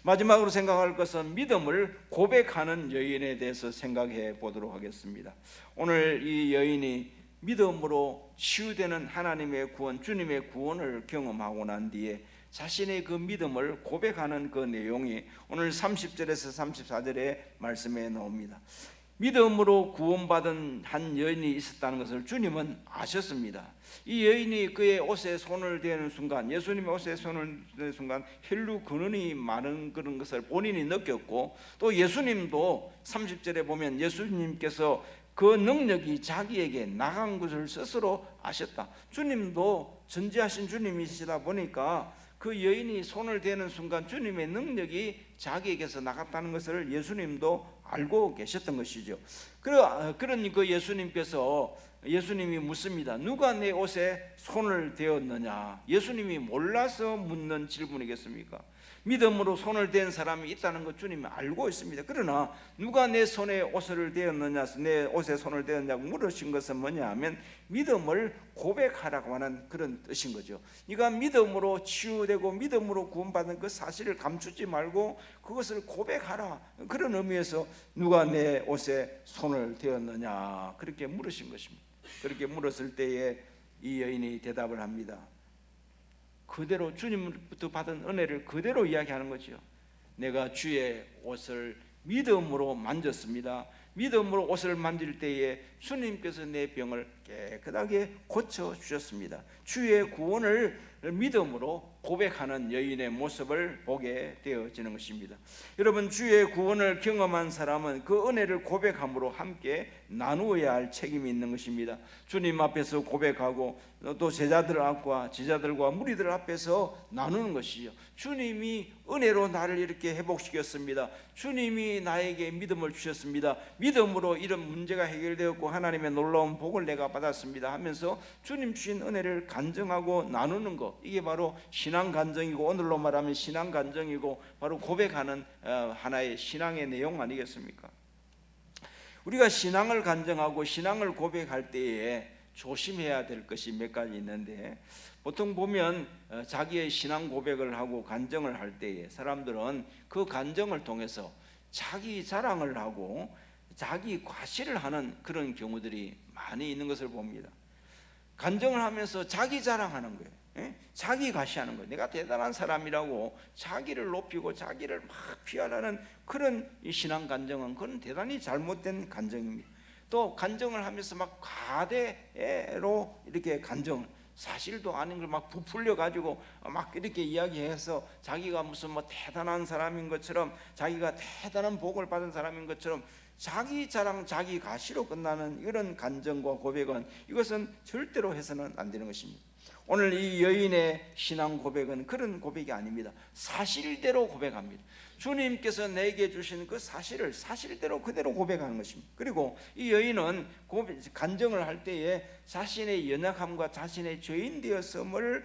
마지막으로 생각할 것은 믿음을 고백하는 여인에 대해서 생각해 보도록 하겠습니다. 오늘 이 여인이 믿음으로 치유되는 하나님의 구원, 주님의 구원을 경험하고 난 뒤에 자신의 그 믿음을 고백하는 그 내용이 오늘 30절에서 34절의 말씀에 나옵니다. 믿음으로 구원받은 한 여인이 있었다는 것을 주님은 아셨습니다. 이 여인이 그의 옷에 손을 대는 순간, 예수님의 옷에 손을 대는 순간 혈루 근원이 많은 그런 것을 본인이 느꼈고, 또 예수님도 30절에 보면 예수님께서 그 능력이 자기에게 나간 것을 스스로 아셨다. 주님도 전지하신 주님이시다 보니까 그 여인이 손을 대는 순간 주님의 능력이 자기에게서 나갔다는 것을 예수님도 알고 계셨던 것이죠. 그러니 그 예수님이 묻습니다. 누가 내 옷에 손을 대었느냐? 예수님이 몰라서 묻는 질문이겠습니까? 믿음으로 손을 댄 사람이 있다는 것 주님이 알고 있습니다. 그러나 누가 내 손에 옷을 대었느냐, 내 옷에 손을 대었냐고 물으신 것은 뭐냐 하면 믿음을 고백하라고 하는 그런 뜻인 거죠. 네가 믿음으로 치유되고 믿음으로 구원받은 그 사실을 감추지 말고 그것을 고백하라, 그런 의미에서 누가 내 옷에 손을 대었느냐 그렇게 물으신 것입니다. 그렇게 물었을 때에 이 여인이 대답을 합니다. 그대로 주님부터 받은 은혜를 그대로 이야기하는 거죠. 내가 주의 옷을 믿음으로 만졌습니다. 믿음으로 옷을 만질 때에 주님께서 내 병을 깨끗하게 고쳐주셨습니다. 주의 구원을 믿음으로 고백하는 여인의 모습을 보게 되어지는 것입니다. 여러분, 주의 구원을 경험한 사람은 그 은혜를 고백함으로 함께 나누어야 할 책임이 있는 것입니다. 주님 앞에서 고백하고 또 제자들과 무리들 앞에서 나누는 것이죠. 주님이 은혜로 나를 이렇게 회복시켰습니다. 주님이 나에게 믿음을 주셨습니다. 믿음으로 이런 문제가 해결되었고 하나님의 놀라운 복을 내가 받았습니다 하면서 주님 주신 은혜를 간증하고 나누는 것, 이게 바로 신앙 간증이고, 오늘로 말하면 신앙 간증이고 바로 고백하는 하나의 신앙의 내용 아니겠습니까? 우리가 신앙을 간증하고 신앙을 고백할 때에 조심해야 될 것이 몇 가지 있는데, 보통 보면 자기의 신앙 고백을 하고 간증을 할 때에 사람들은 그 간증을 통해서 자기 자랑을 하고 자기 과시를 하는 그런 경우들이 많이 있는 것을 봅니다. 간증을 하면서 자기 자랑하는 거예요. 자기 과시하는 거예요. 내가 대단한 사람이라고 자기를 높이고 자기를 막 비하하는 그런 이 신앙 간증은 그건 대단히 잘못된 간증입니다. 또 간증을 하면서 막 과대로 이렇게 간증을, 사실도 아닌 걸 막 부풀려 가지고 막 이렇게 이야기해서 자기가 무슨 뭐 대단한 사람인 것처럼, 자기가 대단한 복을 받은 사람인 것처럼 자기 자랑, 자기 가시로 끝나는 이런 간증과 고백은, 이것은 절대로 해서는 안 되는 것입니다. 오늘 이 여인의 신앙 고백은 그런 고백이 아닙니다. 사실대로 고백합니다. 주님께서 내게 주신 그 사실을 사실대로 그대로 고백하는 것입니다. 그리고 이 여인은 간증을 할 때에 자신의 연약함과 자신의 죄인 되었음을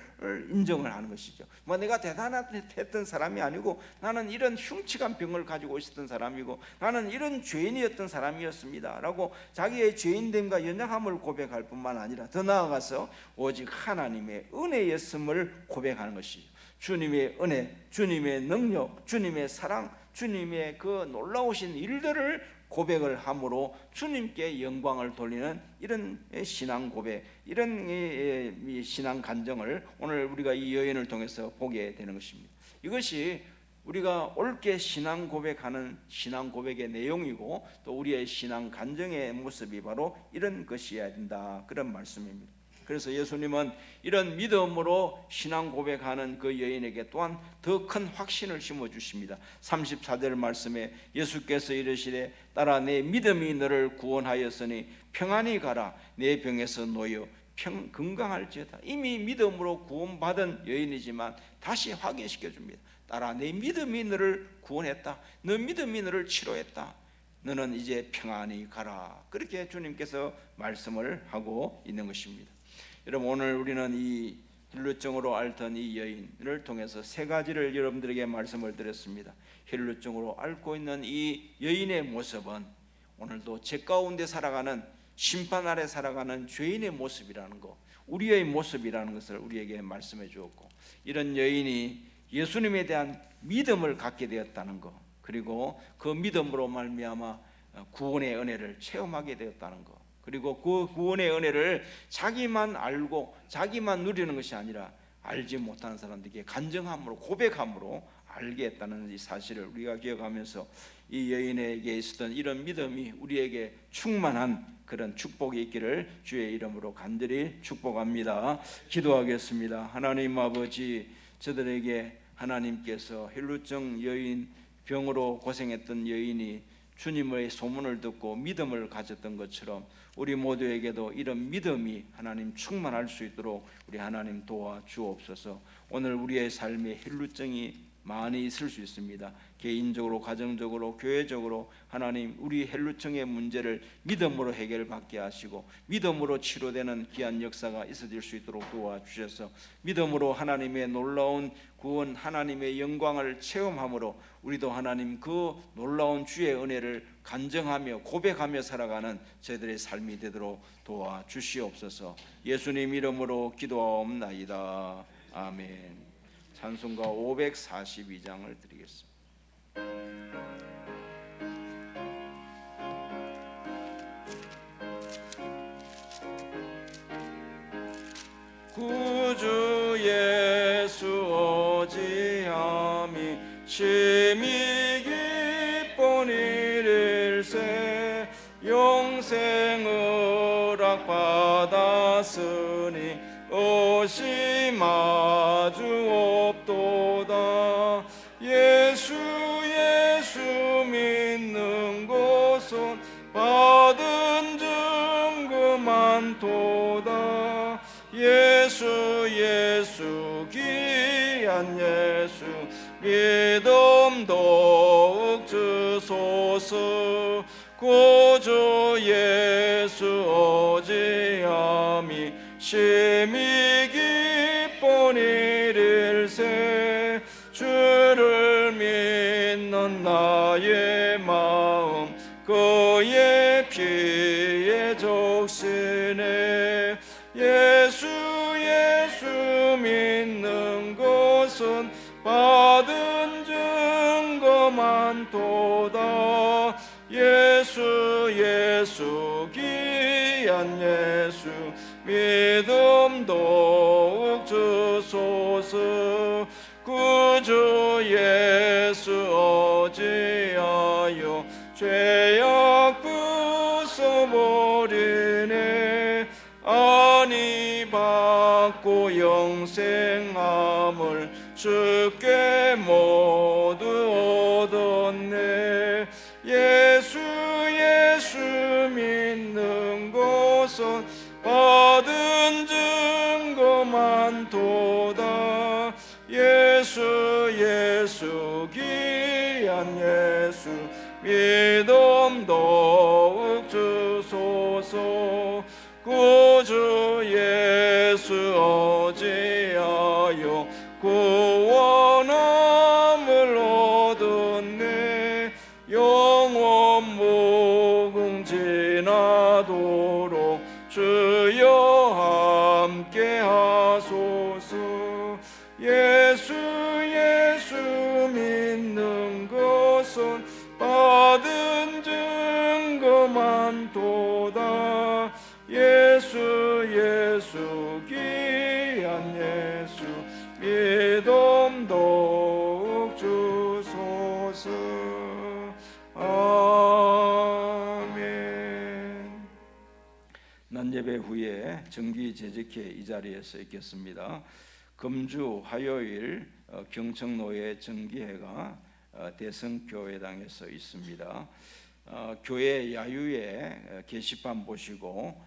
인정을 하는 것이죠. 뭐 내가 대단했던 사람이 아니고 나는 이런 흉측한 병을 가지고 있었던 사람이고 나는 이런 죄인이었던 사람이었습니다 라고 자기의 죄인됨과 연약함을 고백할 뿐만 아니라 더 나아가서 오직 하나님의 은혜였음을 고백하는 것이죠. 주님의 은혜, 주님의 능력, 주님의 사랑, 주님의 그 놀라우신 일들을 고백을 함으로 주님께 영광을 돌리는 이런 신앙 고백, 이런 신앙 간증을 오늘 우리가 이 여인을 통해서 보게 되는 것입니다. 이것이 우리가 옳게 신앙 고백하는 신앙 고백의 내용이고, 또 우리의 신앙 간증의 모습이 바로 이런 것이어야 된다, 그런 말씀입니다. 그래서 예수님은 이런 믿음으로 신앙 고백하는 그 여인에게 또한 더 큰 확신을 심어주십니다. 34절 말씀에 예수께서 이르시되 따라 내 믿음이 너를 구원하였으니 평안히 가라, 내 병에서 놓여 건강할지어다. 이미 믿음으로 구원받은 여인이지만 다시 확인시켜줍니다. 따라 내 믿음이 너를 구원했다, 너 믿음이 너를 치료했다, 너는 이제 평안히 가라, 그렇게 주님께서 말씀을 하고 있는 것입니다. 여러분, 오늘 우리는 이 혈루증으로 앓던 이 여인을 통해서 세 가지를 여러분들에게 말씀을 드렸습니다. 혈루증으로 앓고 있는 이 여인의 모습은 오늘도 죄 가운데 살아가는, 심판 아래 살아가는 죄인의 모습이라는 것, 우리의 모습이라는 것을 우리에게 말씀해 주었고, 이런 여인이 예수님에 대한 믿음을 갖게 되었다는 것, 그리고 그 믿음으로 말미암아 구원의 은혜를 체험하게 되었다는 것, 그리고 그 구원의 은혜를 자기만 알고 자기만 누리는 것이 아니라 알지 못하는 사람들에게 간증함으로 고백함으로 알게 했다는 이 사실을 우리가 기억하면서 이 여인에게 있었던 이런 믿음이 우리에게 충만한 그런 축복이 있기를 주의 이름으로 간절히 축복합니다. 기도하겠습니다. 하나님 아버지, 저들에게 하나님께서 혈루증 여인, 병으로 고생했던 여인이 주님의 소문을 듣고 믿음을 가졌던 것처럼 우리 모두에게도 이런 믿음이 하나님 충만할 수 있도록 우리 하나님 도와주옵소서. 오늘 우리의 삶에 혈루증이 많이 있을 수 있습니다. 개인적으로, 가정적으로, 교회적으로 하나님 우리 혈루증의 문제를 믿음으로 해결받게 하시고 믿음으로 치료되는 귀한 역사가 있어질 수 있도록 도와주셔서 믿음으로 하나님의 놀라운 구원, 하나님의 영광을 체험함으로 우리도 하나님 그 놀라운 주의 은혜를 간증하며 고백하며 살아가는 저희들의 삶이 되도록 도와주시옵소서. 예수님 이름으로 기도하옵나이다. 아멘. 찬송가 542장을 드리겠습니다. 구주 예수 오지함이 심히 기쁜 일일세 영생을 받았으니 오시 마주 없도다. 예수 믿는 곳은 받은 증거 많도다. 예수 귀한 예수 믿음 더욱 주소서. 구주 예수 오지함이 심히 기쁜 일일세 주를 믿는 나의 마음 그의 피에 적시네. 예수 믿는 것은 받은 증거 많도다. 예수 귀한 예수 믿음 더욱 주소서. 구주 예수 어지하여 죄악 부숴버리네. 안위 받고 영생함을 주께 모두 얻었네. 예수 믿는 것은 받은 증거 많도다. 예수 귀한 예수 믿음 더욱 주소서. 구주 예수 어지하여 구원함을 얻었네. 영원 무궁지나도록 주여 함께 하소서. 예수 믿는 것은 받은 증거 많도다. 예수 귀한 예수 믿음 더욱 주소서. 아멘. 난예배 후에 정기 재직회 이 자리에 서 있겠습니다. 금주 화요일 경청로의 정기회가 대성교회당에서 있습니다. 교회 야유회 게시판 보시고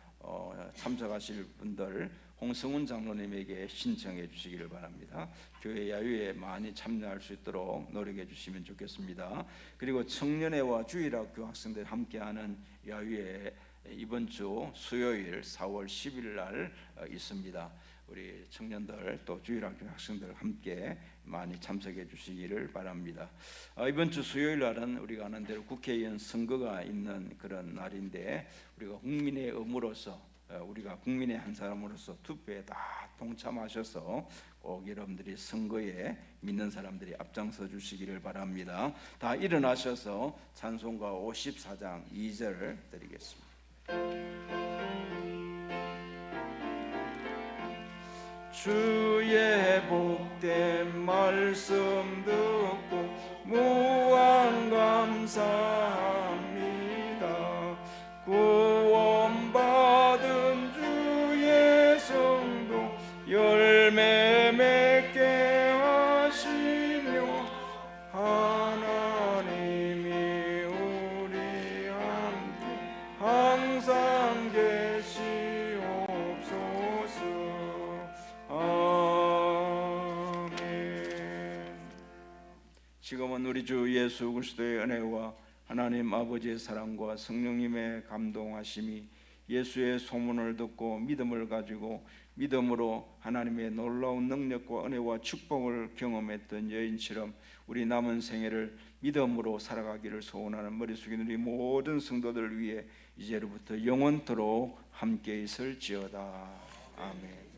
참석하실 분들 홍성훈 장로님에게 신청해 주시기를 바랍니다. 교회 야유회에 많이 참여할 수 있도록 노력해 주시면 좋겠습니다. 그리고 청년회와 주일학교 학생들 함께하는 야유회 이번 주 수요일 4월 10일 날 있습니다. 우리 청년들 또 주일학교 학생들 함께 많이 참석해 주시기를 바랍니다. 이번 주 수요일 날은 우리가 아는 대로 국회의원 선거가 있는 그런 날인데 우리가 국민의 의무로서 우리가 국민의 한 사람으로서 투표에 다 동참하셔서 꼭 여러분들이 선거에 믿는 사람들이 앞장서 주시기를 바랍니다. 다 일어나셔서 찬송가 54장 2절 드리겠습니다. 주의 주의 복된 말씀 듣고 무한 감사합니다. 구원받은 주의 성도 열매 맺게 하시며 하나님이 우리 함께 항상 계시옵소서. 아멘. 지금은 우리 주 예수 그리스도의 은혜와 하나님 아버지의 사랑과 성령님의 감동하심이 예수의 소문을 듣고 믿음을 가지고 믿음으로 하나님의 놀라운 능력과 은혜와 축복을 경험했던 여인처럼 우리 남은 생애를 믿음으로 살아가기를 소원하는 머리 숙인 우리 모든 성도들 위해 이제로부터 영원토록 함께 있을지어다. 아멘.